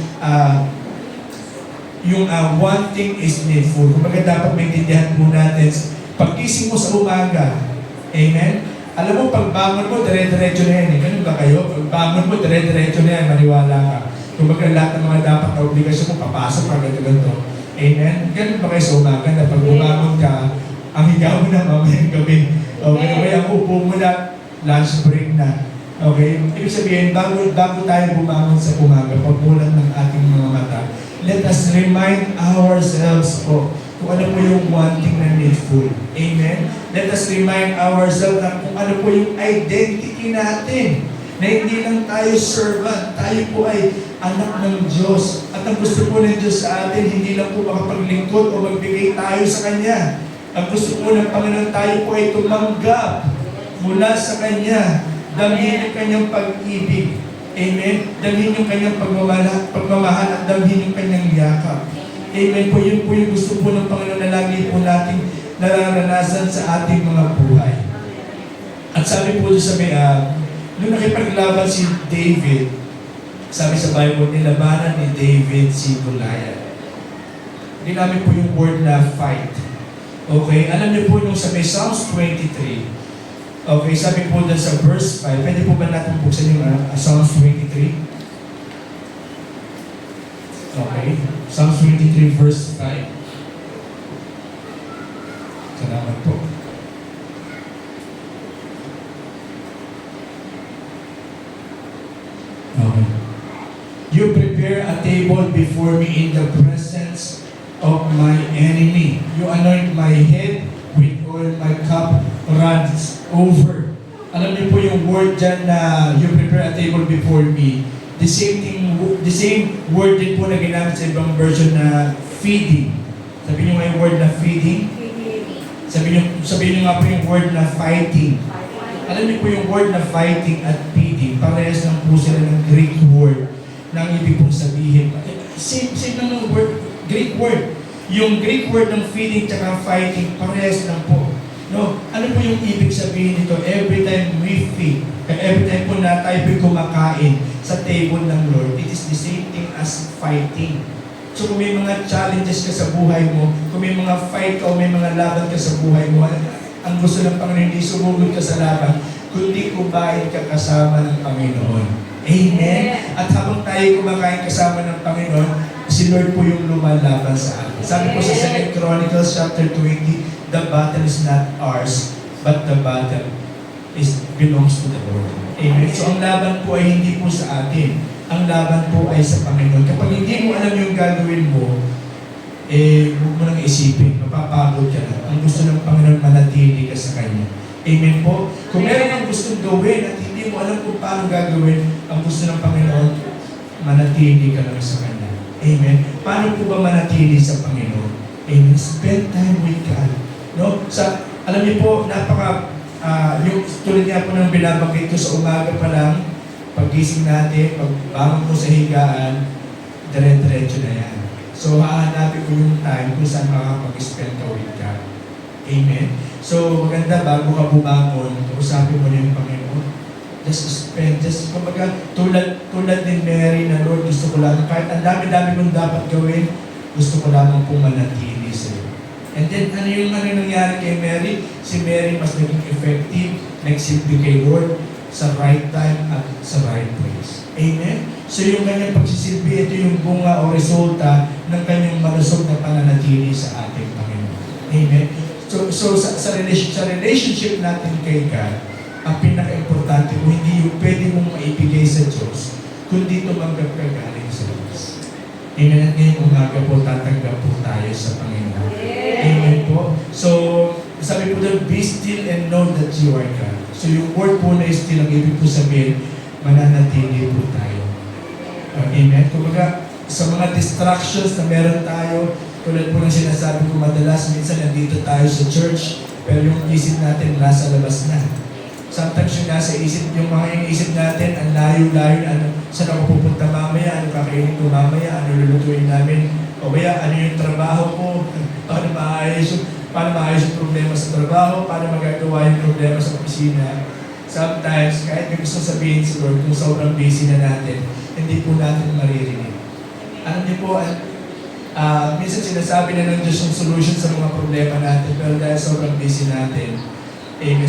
one thing is needful. Kumbaga dapat maintindihan po natin, pagkising mo sa umaga, amen? Alam mo, pagbangon mo, dire-diretso na yan. Ganun ba kayo? Pagbangon mo, dire-diretso na yan, maniwala ka. Kumbaga lahat ng mga dapat na obligasyon mo, papasok ka ganito. Amen? Ganun ba kayo sa umaga na pag bumangon ka, ang higa mo na mamayang gabi. Okay? Kaya ang upo mo na, lunch break na. Okay? Ibig sabihin, bago tayo bumangon sa umaga, pagmulan ng ating mga mata, let us remind ourselves po kung ano po yung one thing na needful. Amen? Let us remind ourselves na kung ano po yung identity natin. Na hindi lang tayo servant, tayo po ay anak ng Diyos. At ang gusto po ng Diyos sa atin, hindi lang po makapaglingkod o magbigay tayo sa Kanya. Ang gusto po ng Panginoon, tayo po ay tumanggap mula sa Kanya. Damhin yung Kanyang pag-ibig. Amen? Damhin yung Kanyang pagmamahal at damhin yung Kanyang yakap. Amen po, yun po yung gusto po ng Panginoon na lagi po natin nararanasan sa ating mga buhay. At sabi po doon sa nung nakipaglaban si David, sabi sa Bible, nilabanan ni David si Goliath. Ginamit po yung word na fight. Okay? Alam niyo po nung sa Psalms 23, okay, sabi po doon sa verse 5, pwede po ba natin buksan yung Psalms 23? Okay. Psalms 23 verse 5. Salamat po. Okay. You prepare a table before me in the presence of my enemy. You anoint my head with oil, my cup runs over. Alam niyo po yung word dyan na you prepare a table before me. The same word din po na ginamit sa ibang version na feeding. Sabi niyo nga yung word na feeding. Sabi niyo nga po yung word na fighting. Alam niyo po yung word na fighting at feeding, parehas lang po sila ng Greek word na ang ibig pong sabihin. Same lang ng word, Greek word. Yung Greek word ng feeding at fighting, parehas lang po. No? Ano po yung ibig sabihin nito? Every time we feed, every time po na tayo kumakain sa table ng Lord, it is the same thing as fighting. So kung may mga challenges ka sa buhay mo, kung may mga fight ka o may mga laban ka sa buhay mo, ang gusto ng Panginoon, hindi sumugod ka sa laban, kundi kumain ka kasama ng Panginoon. Amen? At habang tayo kumakain kasama ng Panginoon, si Lord po yung lumalaban sa atin. Sabi po sa 2 Chronicles chapter 20, the battle is not ours, but the battle belongs to the Lord. Amen? So ang laban po ay hindi po sa atin. Ang laban po ay sa Panginoon. Kapag hindi mo alam yung gagawin mo, huwag mo nang isipin, mapapagod ka na. Ang gusto ng Panginoon, manatili ka sa Kanya. Amen po? Kung meron kang gustong gawin at hindi mo alam kung paano gagawin, ang gusto ng Panginoon, manatili ka lang sa Kanya. Amen? Paano po ba manatili sa Panginoon? Amen? Spend time with God. No? Alam niyo po, yung tulad niya po ng binabanggit ko sa umaga pa lang, paggising natin, pagbangon po sa higaan, dire-diretso na yan. So, hahanapin ko yung time kung saan makakapag-spend ka with God. Amen? So, maganda, bago ka bumangon, usapin mo na yung Panginoon. Kumbaga, tulad ni Mary na, Lord, gusto ko lang, kahit ang dami-dami mong dapat gawin, gusto ko lamang pong manatili sa iyo. And then, ano nangyari kay Mary? Si Mary mas naging effective, nagsilbi kay Lord sa right time at sa right place. Amen? So, yung kanyang pagsisilbi, ito yung bunga o resulta ng kanyang malusog na pananatili sa ating Panginoon. Amen? So sa relationship natin kay God, ang pinaka-importante mo, hindi yung pwede mong maibigay sa Diyos, kundi tumanggap ka galing sa Diyos. Amen. At ngayong umaga po, tatanggap po tayo sa Panginoon. Amen po. So, sabi po doon, be still and know that you are God. So, yung word po na still, ang ibig po sabihin, mananatili po tayo. Amen. Kumbaga, sa mga distractions na meron tayo, tulad po ng sinasabi ko madalas, minsan nandito tayo sa church, pero yung isip natin nasa labas na. Sometimes yung nasa isip, yung mga iniisip natin, ang layo-layo na saan ako pupunta mamaya, ano kakainin ko mamaya, ano lulutuin namin, o kaya ano yung trabaho ko, paano maayos yung problema sa trabaho, paano magagawa yung problema sa opisina. Sometimes, kahit may gusto sabihin si Lord, kung sobrang busy na natin, hindi po natin maririnig. Ano niyo po, minsan sinasabi na ng Diyos yung solution sa mga problema natin, pero dahil sobrang busy natin,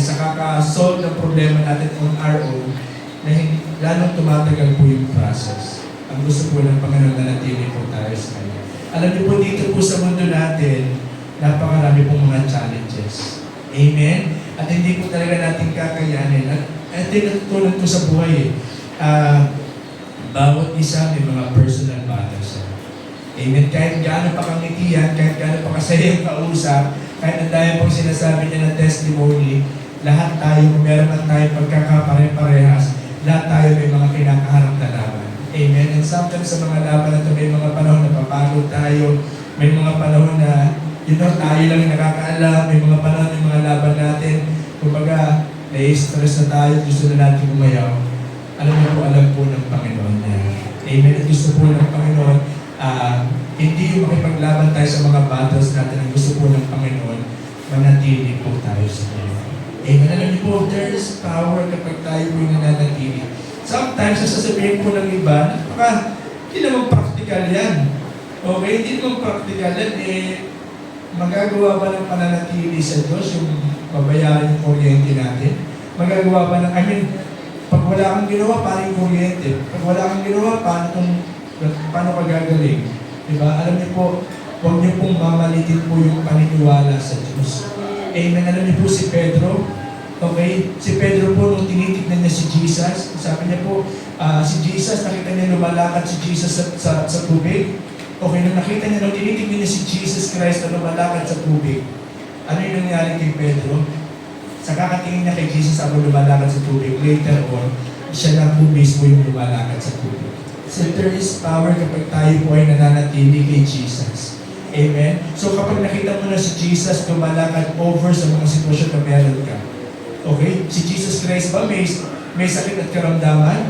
sa kaka-solve ng problema natin on our own, na lalong tumatagal po yung process. Ang gusto po ng Panginoon na natili po tayo sa Kanya. Alam niyo po, dito po sa mundo natin, napakarami pong mga challenges. Amen? At hindi po talaga natin kakayanin. At natutunan ko sa buhay bawat isa may mga personal battles. Amen. Kahit gaano pa kang ngitiyan, kahit gaano pa kasaya yung kausap, kahit ang dahil pong sinasabi niya ng testimony, lahat tayo, meron man tayo pagkakapare-parehas, lahat tayo may mga kinakaharap na laban. Amen. And sometimes sa mga laban na ito, may mga panahon na papagod tayo, may mga panahon na, tayo lang yung nakakaalam, may mga panahon yung mga laban natin, kumbaga, na-stress na tayo, gusto na natin umayaw. Alam po ng Panginoon na. Amen. At gusto po ng Panginoon, hindi yung makipaglaban tayo sa mga battles natin. Ang gusto po ng Panginoon, manatili po tayo sa Panginoon. Amen. Alam niyo po, there is power kapag tayo po yung nananatili. Sometimes, sasabihin po ng iba, hindi naman practical yan. Okay, hindi naman practical yan. Magagawa ba ng pananatili sa Diyos yung babayaran yung kuryente natin? Magagawa ba ng, pag wala kang ginawa, paano yung kuryente? Pag wala kang ginawa, paano ka gagaling? Diba? Alam niyo po, huwag niyo pong mamalitin po yung paniniwala sa Diyos. Amen. Alam niyo po si Pedro, okay? Si Pedro po, nung tinitignan niya si Jesus, sabi niya po, si Jesus, nakita niya lumalakad si Jesus sa tubig. Okay, nung nakita niya, nung tinitignan niya si Jesus Christ na lumalakad sa tubig, ano yung nangyari kay Pedro? Sa kakatingin niya kay Jesus habang lumalakad sa tubig, later on, siya na po mismo yung lumalakad sa tubig. So there is power kapag tayo po ay nananatili kay Jesus. Amen? So kapag nakita mo na si Jesus lumalakad over sa mga sitwasyon na meron ka, okay? Si Jesus Christ ba may sakit at karamdaman?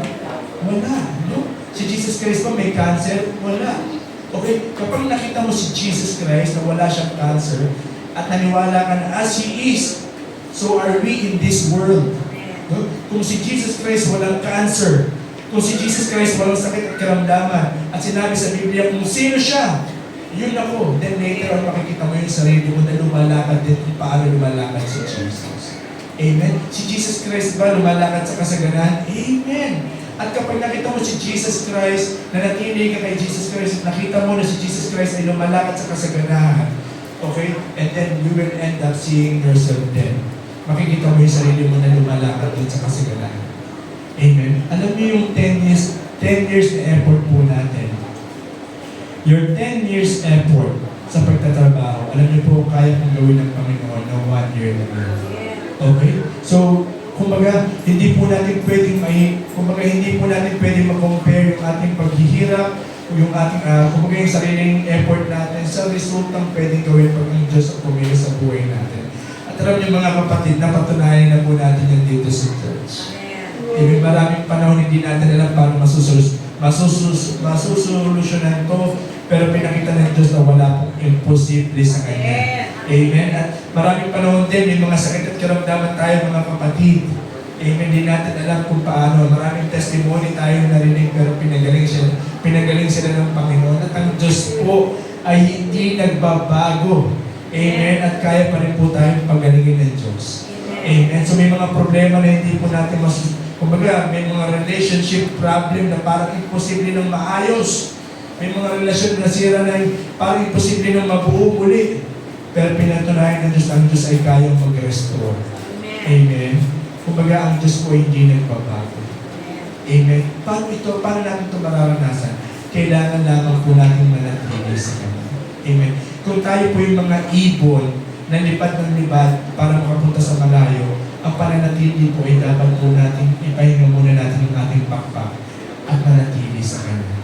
Wala. No? Si Jesus Christ ba may cancer? Wala. Okay? Kapag nakita mo si Jesus Christ na wala siyang cancer at naniwala ka na as He is, so are we in this world. No? Kung si Jesus Christ walang cancer, kung si Jesus Christ walang sakit at karamdaman, at sinabi sa Biblia kung sino siya, yun ako. Then later on makikita mo yung sarili mo na lumalakad din kung paano lumalakad si Jesus. Amen? Si Jesus Christ ba lumalakad sa kasaganan? Amen! At kapag nakita mo si Jesus Christ, na natili ka kay Jesus Christ, nakita mo na si Jesus Christ ay lumalakad sa kasaganahan, okay? And then you will end up seeing yourself then. Makikita mo yung sarili mo na lumalakad din sa kasaganahan. Amen. Alam niyo yung 10 years na effort po natin. Your 10 years effort sa pagtatrabaho. Alam niyo po, kaya pong gawin ng Panginoon na 1 year na yun. Okay? So, kumbaga, hindi po natin pwedeng ma-compare yung ating paghihirap, yung ating, kumbaga yung sariling effort natin sa resultang pwedeng gawin pag ang Diyos ang pumili sa buhay natin. At alam niyo mga kapatid, napatunayan na po natin yan dito sa church. Ibig maraming panahon hindi natin alam paano masusolusyonan to, pero pinakita ng Diyos na wala pong imposible sa Kanya. Amen. At maraming panahon din, may mga sakit at karamdaman tayo mga kapatid. Amen. Hindi natin alam kung paano. Maraming testimony tayo narinig, pero pinagaling sila ng Panginoon. At ang Diyos po ay hindi nagbabago. Amen. At kaya pa rin po tayong pagalingin ng Diyos. Amen. So may mga problema na hindi po natin kumbaga, may mga relationship problem na parang imposible nang maayos. May mga relasyon na sira na parang imposible nang mabuo muli. Pero pinatunayan ng Diyos, ang Diyos ay kayang mag-restore. Amen. Kumbaga, ang Diyos po hindi nagbabago. Amen. Paano natin ito mararanasan? Kailangan lamang po natin manatili sa Kanya. Amen. Kung tayo po yung mga ibon na lipad ng libad para makapunta sa malayo, ang pananatili po ay dapat po natin, ipahinga muna natin ang ating pakpak at manatili sa Kanya.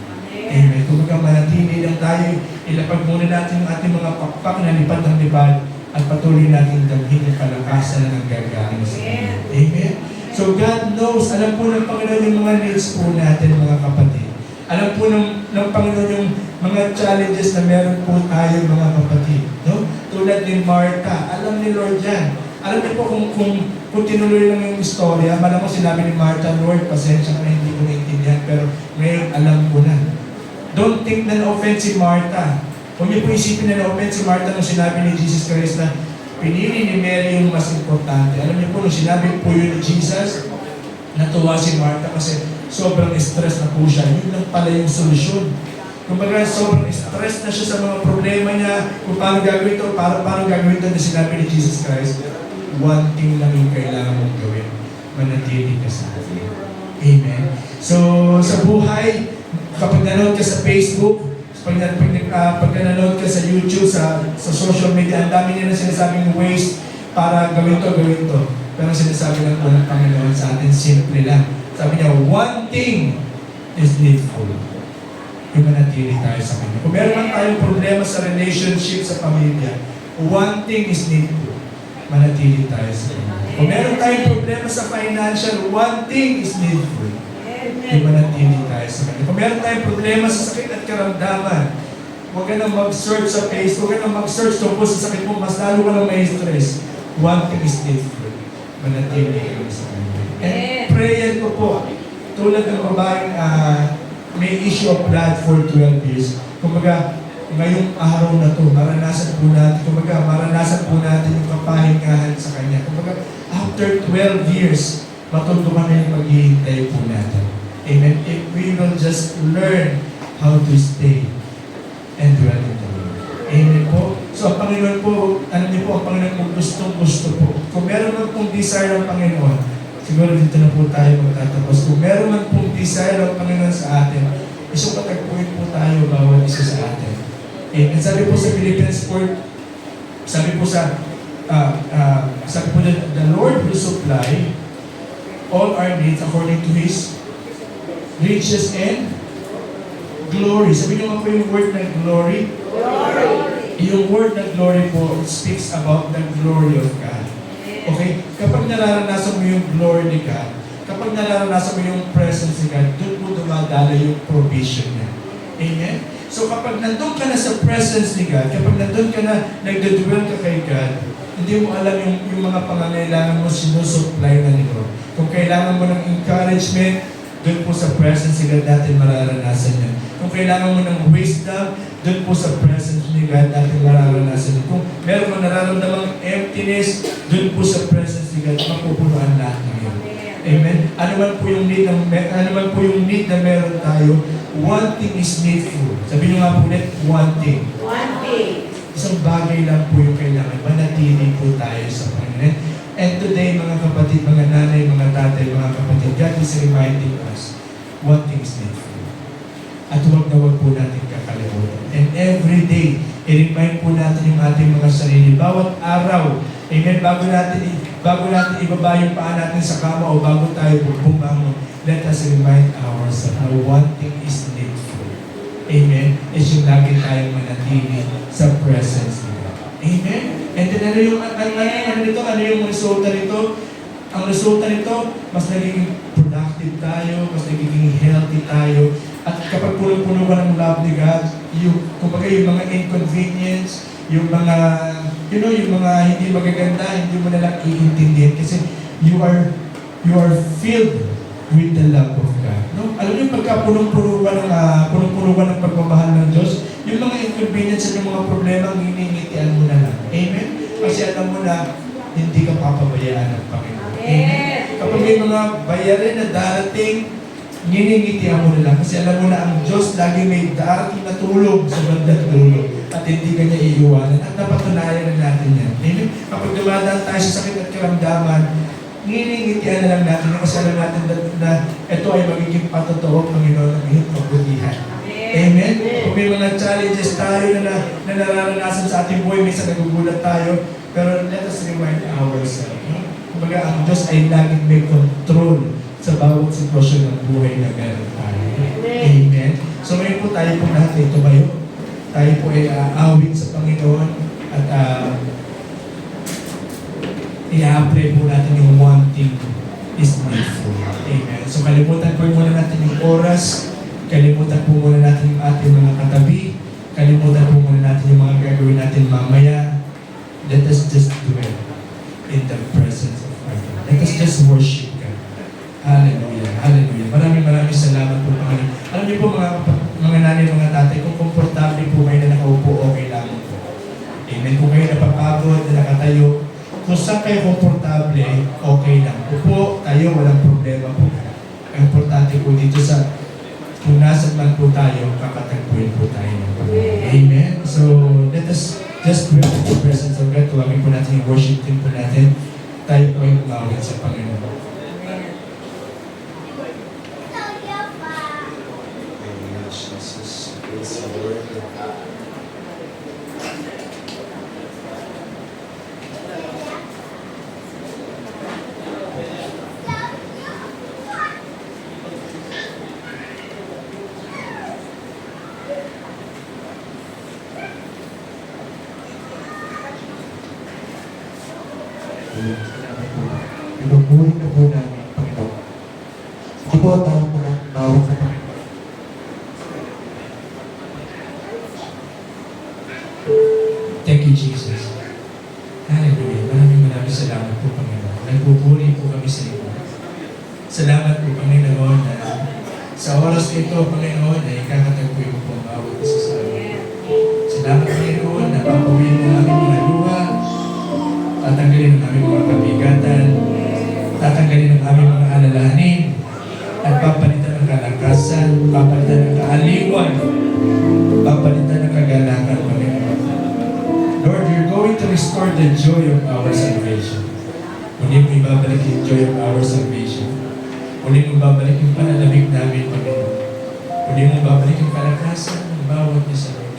Amen. Kung manatili lang tayo, ilapag muna natin ang ating mga pakpak na lipad ng libad at patuloy natin damhin ang palakasan ng gagaling sa Kanya. Amen. So God knows, alam po ng Panginoon yung mga needs po natin mga kapatid. Alam po ng Panginoon yung mga challenges na meron po tayo mga kapatid. No? Tulad ni Martha, alam ni Lord yan. Alam niyo po kung tinuloy lang yung istorya, malamang sinabi ni Martha, Lord, pasensya ka na hindi ko naintindihan, pero ngayon alam ko na. Don't think na na-offend si Martha. Huwag niyo po isipin na na-offend si Martha nung sinabi ni Jesus Christ na pinili ni Mary yung mas importante. Alam niyo po, nung sinabi po yun ni Jesus, natuwa si Martha kasi sobrang stress na po siya. Yun lang pala yung solusyon. Kumbaga, sobrang stress na siya sa mga problema niya, kung paano gagawin ito, paano gagawin ito na sinabi ni Jesus Christ. One thing lang yung kailangan mong gawin. Manatili ka sa atin. Amen. So, sa buhay, kapag nanood ka sa Facebook, pag nanood ka sa YouTube, sa social media, ang dami nila sinasabing ways para gawin to. Pero sinasabi lang po ng Panginoon sa atin, simple lang. Sabi niya, one thing is needful. Yung manatili tayo sa Kanya. Kung meron man tayong problema sa relationship sa pamilya, one thing is needful. Manatili tayo sa Kanya. Kung meron tayong problema sa financial, one thing is needful. Yung manatili tayo sa Kanya. Kung meron tayong problema sa sakit at karamdaman, huwag ka nang mag-search sa Facebook, huwag ka nang mag-search tungkol sa sakit mo, mas lalo ka nang may stress. One thing is needful. Manatili tayo sa Kanya. And prayer ko po, tulad ng babaeng may issue of blood for 12 years. Kumbaga, ngayong araw na to, maranasan po natin yung kapahingahan sa Kanya. Kumbaga, after 12 years, matutukan na yung maghihintay po natin. Amen. If we will just learn how to stay and dwell in the Lord. Amen po. So, ang Panginoon po, alam niyo po, ang Panginoon po gustong-gusto po. Kung meron man pong desire ng Panginoon, siguro dito na po tayo magtatapos. Kung meron man pong desire ng Panginoon sa atin, isupatagpuin po tayo bawat isa sa atin. And sabi po sa Philippians 4, sabi po the Lord will supply all our needs according to His riches and glory. Sabi niyo nga po yung word na glory. Glory. Yung word na glory po, it speaks about the glory of God. Okay? Kapag nararanasan mo yung glory ni God, kapag nararanasan mo yung presence ni God, doon mo dumadala yung provision niya. Amen? So kapag nandun ka na sa presence ni God, kapag nandun ka na, nagdadwell ka kay God, hindi mo alam yung mga pangangailangan mo, sinusupply na ni Lord. Kung kailangan mo ng encouragement, doon po sa presence ni God natin mararanasan yan. Kung kailangan mo ng wisdom, doon po sa presence ni God natin mararanasan yan. Kung meron mo nararamdamang emptiness, doon po sa presence ni God, mapupunuan lahat ng yun. Amen? Ano man po yung need na meron tayo, one thing is needful. Sabi niyo nga po ulit, one thing. One thing. Isang bagay lang po yung kailangan. Manatili po tayo sa Panginoon. And today, mga kapatid, mga nanay, mga tatay, mga kapatid, God is reminding us, one thing is needful. At huwag na huwag po natin kakalimutan. And every day, I-remind po natin yung ating mga sarili. Bawat araw, amen, bago natin ibaba yung paa natin sa kama o bago tayo bumangon, let us remind ourselves na one thing is needful. Amen? Is yung lagi tayong manatili sa presence ni God. Amen? And then ano yung resulta nito? Ang resulta nito, mas nagiging productive tayo, mas nagiging healthy tayo. At kapag puno-puno ka ng love ni God, kumbaga yung mga inconvenience, yung mga hindi magaganda, hindi mo na lang iintindihan kasi you are filled with the love of God. No? Alam niyo, pagka punong-puno ka ng pagmamahal ng Diyos, yung mga inconvenience at yung mga problema, hiningitian mo na lang. Amen? Kasi alam mo na, hindi ka papabayaan ng Panginoon. Amen? Kapag may mga bayarin na darating, hiningitian mo na lang. Kasi alam mo na ang Diyos lagi may darating na tulog sa bandang dulo at hindi ka niya iiwanan. At napatunayan na natin yan. Amen? Kapag dumadaan tayo sa sakit at karamdaman, hiningitian na lang natin kasi alam natin na ito ay magiging patotoo, Panginoon, ng iyong pagbutihan. Amen? Kung may mga challenges tayo na nararanasan sa ating buhay, minsan nagugulat tayo, pero let us remind ourselves. Kumbaga, ang Diyos ay laging may control sa bawat sitwasyon ng buhay na meron tayo. Amen? So ngayon po tayo po lahat ay tumayo. Tayo po ay aawit sa Panginoon at i-apply po natin yung one thing is needful. Amen? So kalimutan po muna natin yung oras, kalimutan po muna natin yung ating mga katabi, kalimutan po muna natin yung mga gagawin natin mamaya. Let us just do it in the presence of our God. Let us just worship God. Hallelujah. Hallelujah. Maraming salamat po, Panginoon. Alam niyo po mga nanay, mga tatay, kung komportable po kayo na nakaupo, okay lang po. Amen. Kung kayo napapagod, na nakatayo, kung saan kayo komportable, okay lang. Upo, tayo, walang problema po. Ang importante po dito kung nasa man po tayo, kakatagpuin po tayo ng Panginoon. Amen. So, let us just pray in the presence of God. Tuwagin po natin yung worship team po natin. Tayo po ay umawit sa Panginoon. Praise the Lord. Pinupuri na po namin, Panginoon. Hindi po tayo po ng tawag sa Panginoon. Thank you, Jesus. Hallelujah. Maraming salamat po, Panginoon. Nagpupuri po kami sa iyo. Salamat po, Panginoon, na sa oras na ito, Panginoon, ay kakatagpuin mo po ang bawat isa sa amin. Salamat, Panginoon, na papawiin mo ang aming mga luha, tatanggalin ang aming mga kabigatan, tatanggalin ang aming mga alalahanin, at papalitan ng kalakasan, papalitan ng kaaliwan, papalitan ng kagalakan, Panginoon. Lord, you're going to restore the joy of our salvation. Muli mo ibabalik yung joy of our salvation. Muli mo ibabalik yung pananabik namin, Panginoon. Muli mo ibabalik yung kalakasan ng bawat isa, Lord.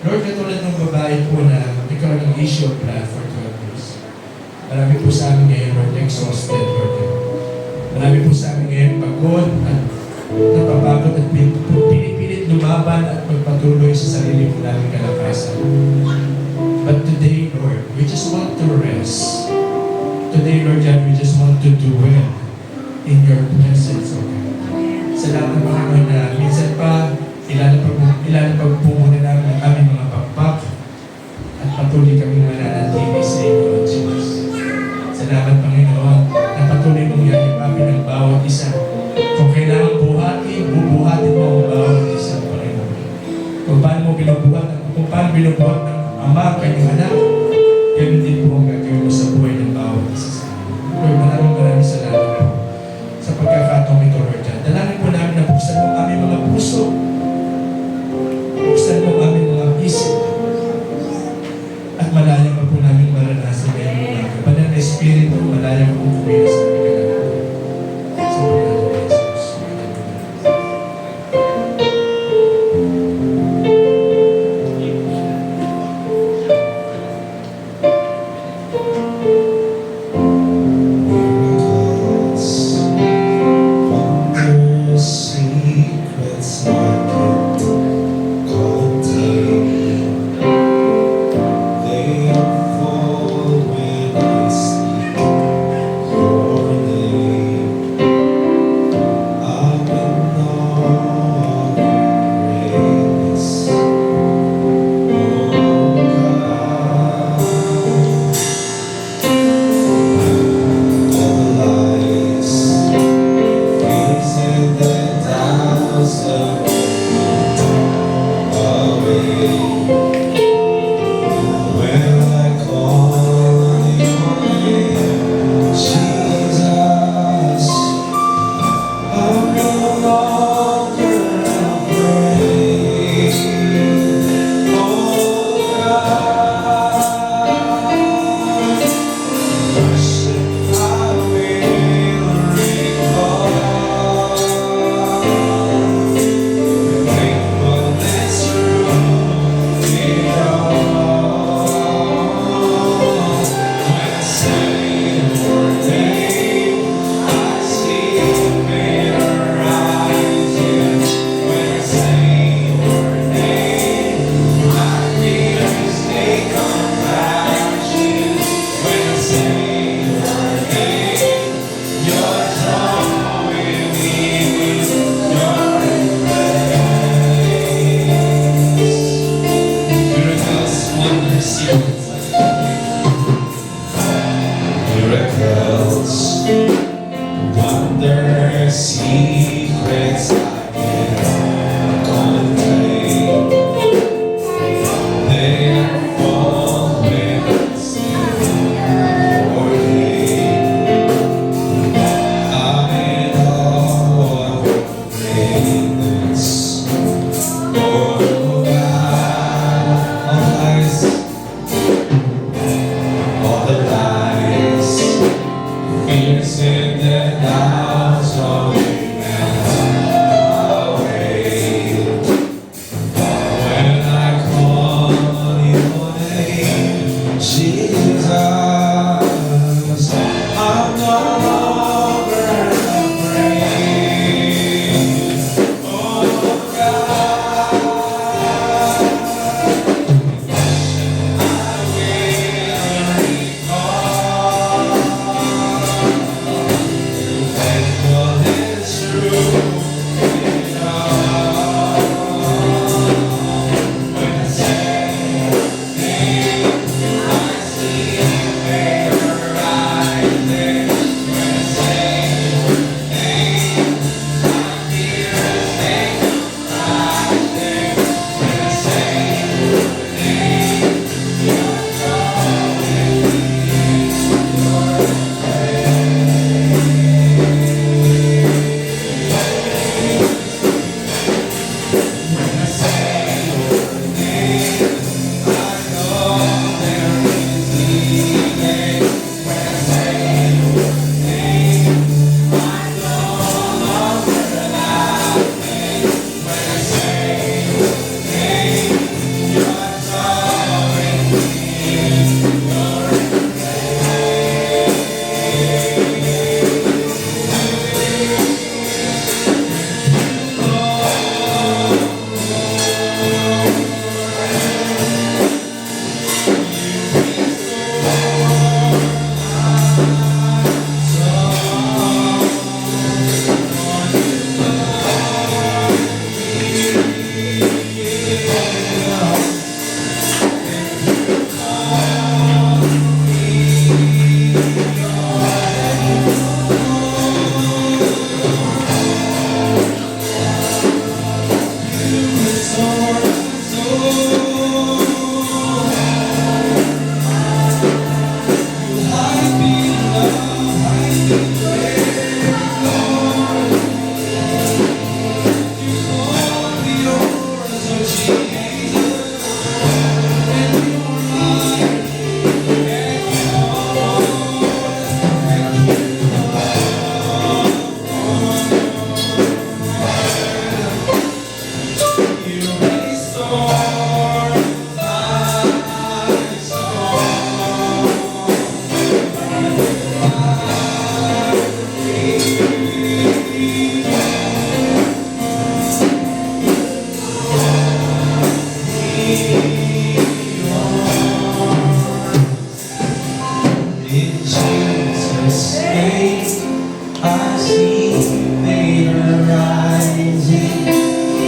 Lord, katulad ng babae po na nagkaroon ng issue of blood for 12 years. Marami po sa amin ngayon, Lord, exhausted, Lord. Marami po sa amin ngayon pagod at napapagod at pinipilit lumaban at magpatuloy sa sarili po namin kalakasan. But today, Lord, we just want to rest. Today, Lord God, we just want to dwell in your presence, O God. Salamat, Panginoon, na minsan pa ilalapag po muna namin ang aming mga pakpak at patuloy kami mananatili sa iyo, Lord Jesus. Salamat, Panginoon, na patuloy mong yakipapin ang bawat isa. Kung kailangan bubuhatin mo ang bawat isa, Panginoon. Kung paano binubuhat ng Ama, kanyang anak, yan din po ang gagawin mo sa buhay ng bawat isa sa amin. Lord, maraming salamat po sa pagkakataong ito, Lord God. Dalangin po namin na buksan mo ang aming mga puso, buksan mo ang aming mga isip, at malaya pa po namin maranasan ngayon mga kabanang na Espiritu, malaya pa po kumina sa aming kalagayan. Sa pangalan ni Jesus.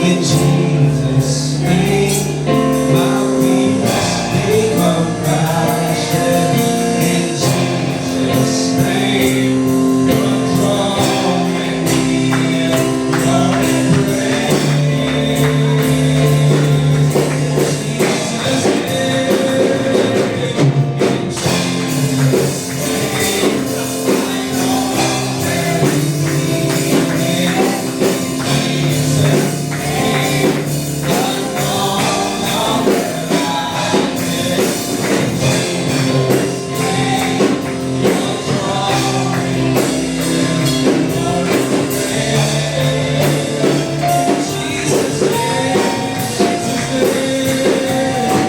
In Jesus' name, my weakness may compassion. In Jesus' name, you're drawing me, you're embracing. Jesus' name, in Jesus' name,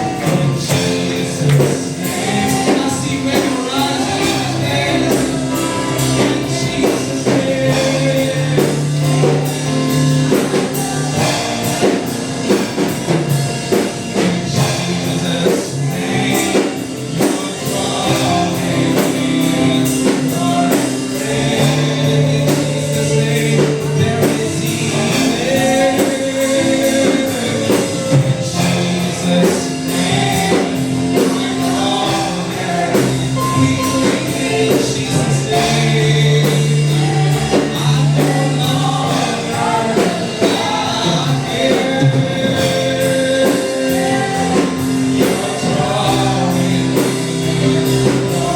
I know that we need Jesus' name.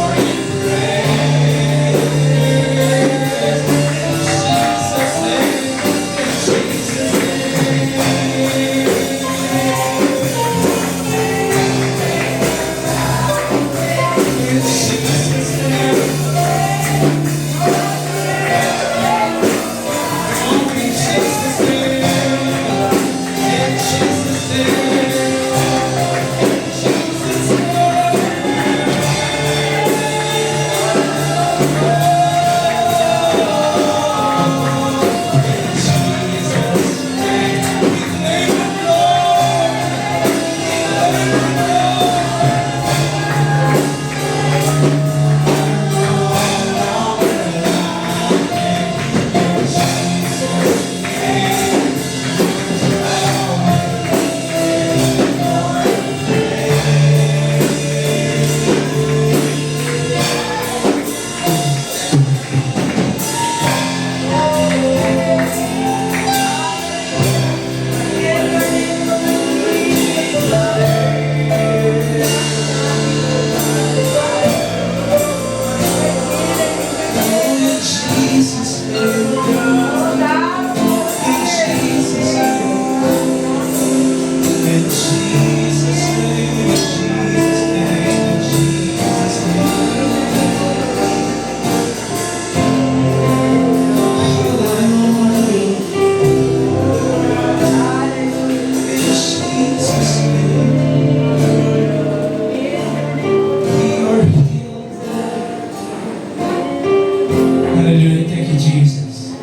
Hallelujah. Thank you, Jesus.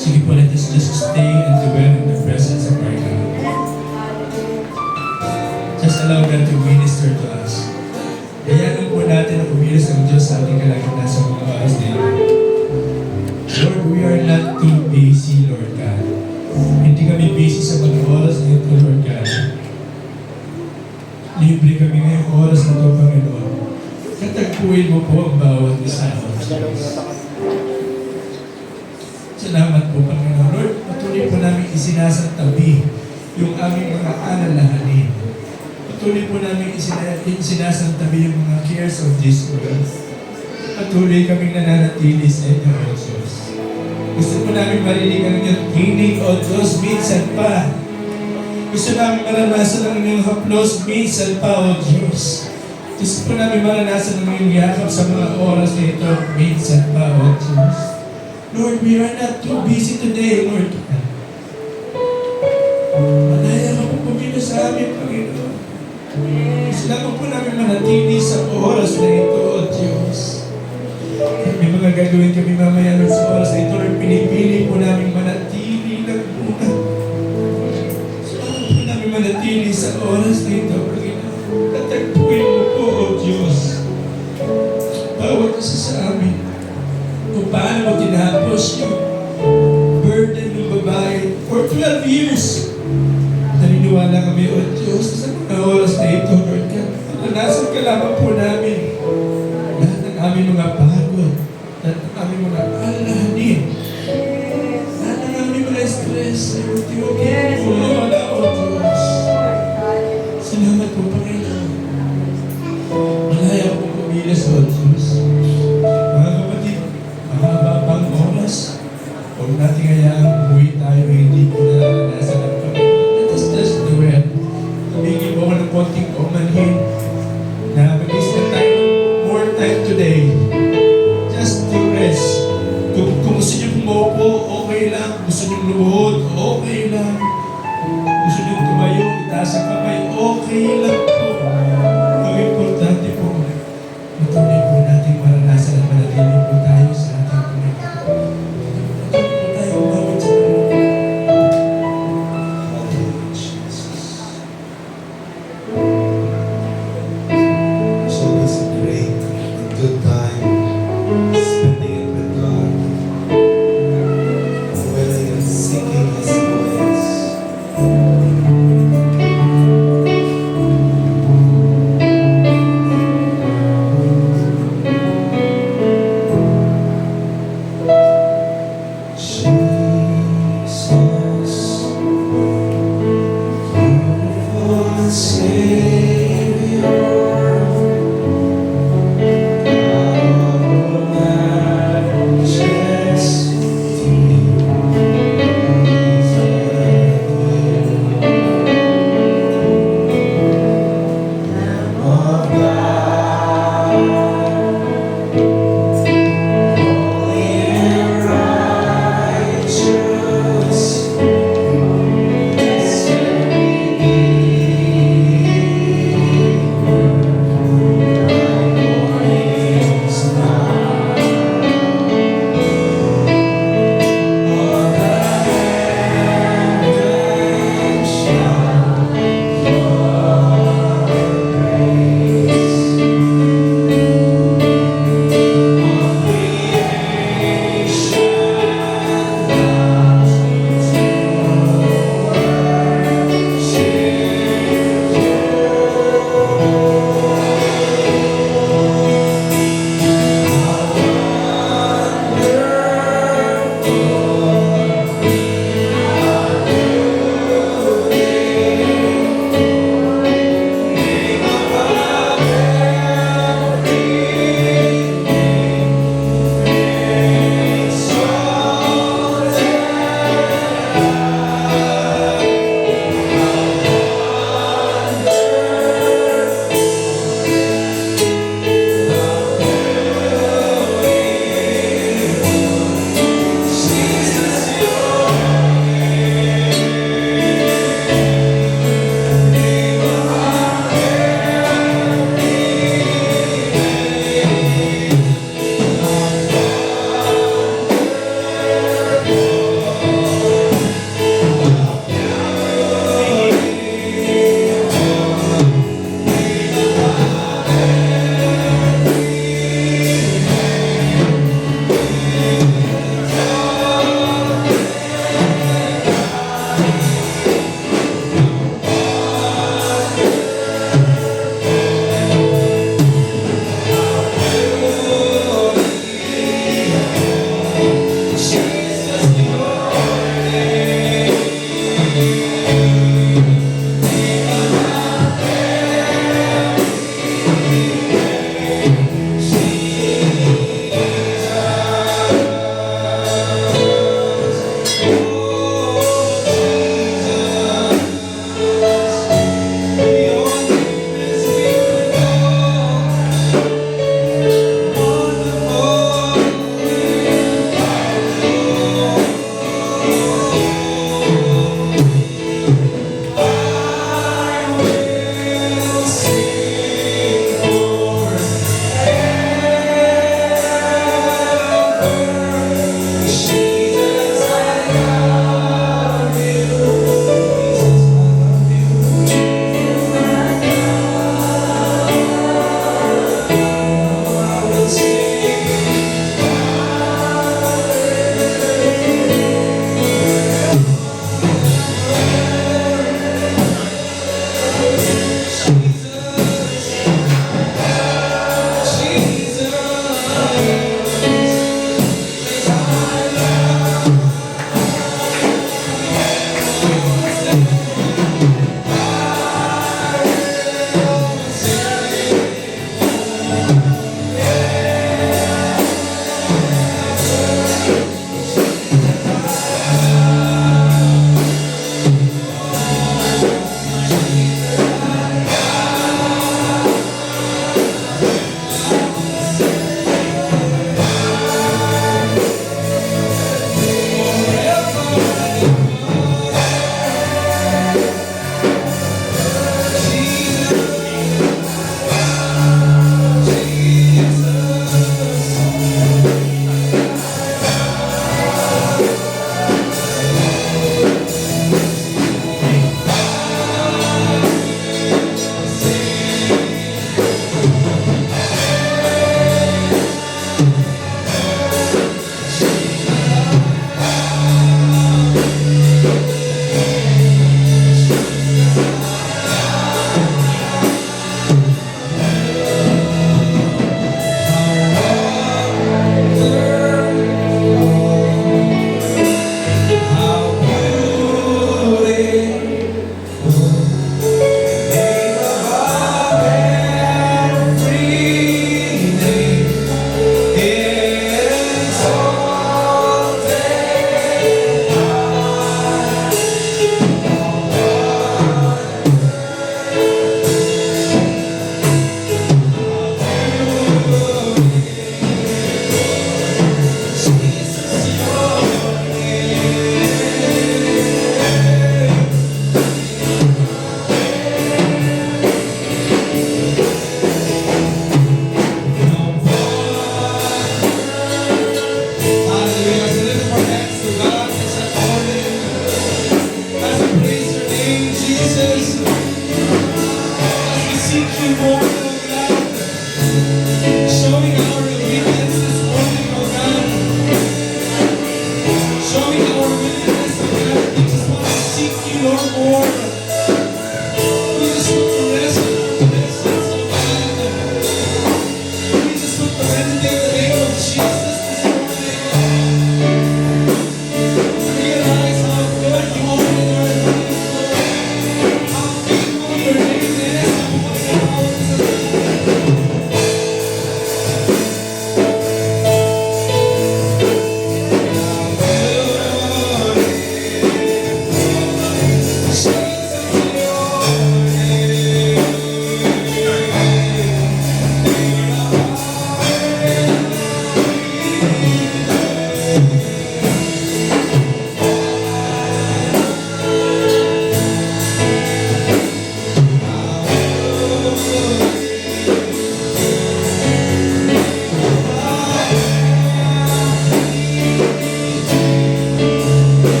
Sige po, let us just stay and dwell in the presence of our God. Just allow God to minister to us. Hayaan po natin na kumilos ang Diyos sa ating kalagitnaan sa mga oras na ito. Lord, we are not too busy, Lord God. Hindi kami busy sa mga oras na ito, Lord God. Libre kami ngayong oras na ito, Panginoon. Katagpuin mo po ang bawat isa. Salamat po, Panginoon. Lord, patuloy po namin isinasantabi yung aming mga alalahanin. Patuloy po namin isinasantabi yung mga cares of this world. Patuloy kaming nananatili sa inyo, O Diyos. Gusto po namin marinig ang inyong tinig, O Diyos, minsan pa. Gusto namin maranasan ang inyong haplos, minsan pa, O Diyos. Gusto po namin maranasan ang inyong yakap sa mga oras na ito, minsan pa, O Diyos. Lord, we are not too busy today, Lord. Malaya ka po pumilo sa amin, Panginoon. Gusto naman po namin manatili sa oras na ito, O Diyos. May mga gagawin kami mamaya sa oras na ito, Lord, pinipili po namin manatili lang muna. Gusto naman po namin manatili sa oras na ito, Panginoon. Tatagpuin mo po, O Diyos. Bawat isa sa amin. Kung paano mo tinapos yun. 12 years. Naniniwala kami, O Diyos, sa mga oras na ito, Lord God, naranasan ka lamang po namin. Lahat ng aming mga pagod, lahat ng aming mga alalahanin, lahat ng aming mga stress, ay unti-unti po wala, O Diyos. Salamat po, Panginoon. Malaya po kumilos, O Diyos. Mga kapatid, mahaba pang oras, huwag natin kayang umuwi tayo, hindi po naranasan ang Panginoon. Let us test the well. Tumigil po ako ng konting paumanhin na mag-isip tayo ng more time today. Just to rest. Kung gusto niyo pumupo, okay lang. Gusto niyo lumuhod, okay lang. Gusto niyo tumayo, itaas ang kamay, okay lang po. Ang importante po, matuloy po natin maranasan at manatili po tayo sa ating Panginoon. Matuloy po tayo umawit sa Panginoon. Hallelujah, Jesus. So it's a great and good time spending it with God, willing and seeking His voice.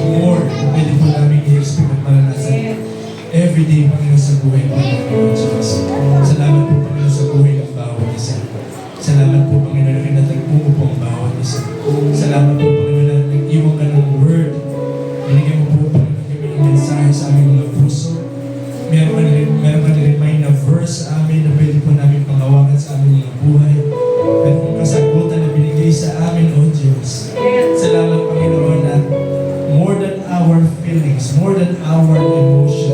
more na pwede po namin i-expect at maranasan everyday, Panginoon, sa buhay po namin, Lord Jesus. Salamat po, Panginoon, sa buhay ng bawat isa. Salamat po, Panginoon, na pinatagpo mo po ang bawat isa. Salamat po, Panginoon, na nag-iwan ka ng word. Binigyan mo po, Panginoon, kami ng mensahe sa aming mga puso. Meron ka na-remind na verse sa amin na pwede po namin panghawakan sa aming mga buhay. Meron kong kasagutan na binigay sa amin, O Diyos. Salamat, Panginoon, na more than our feelings, more than our emotions,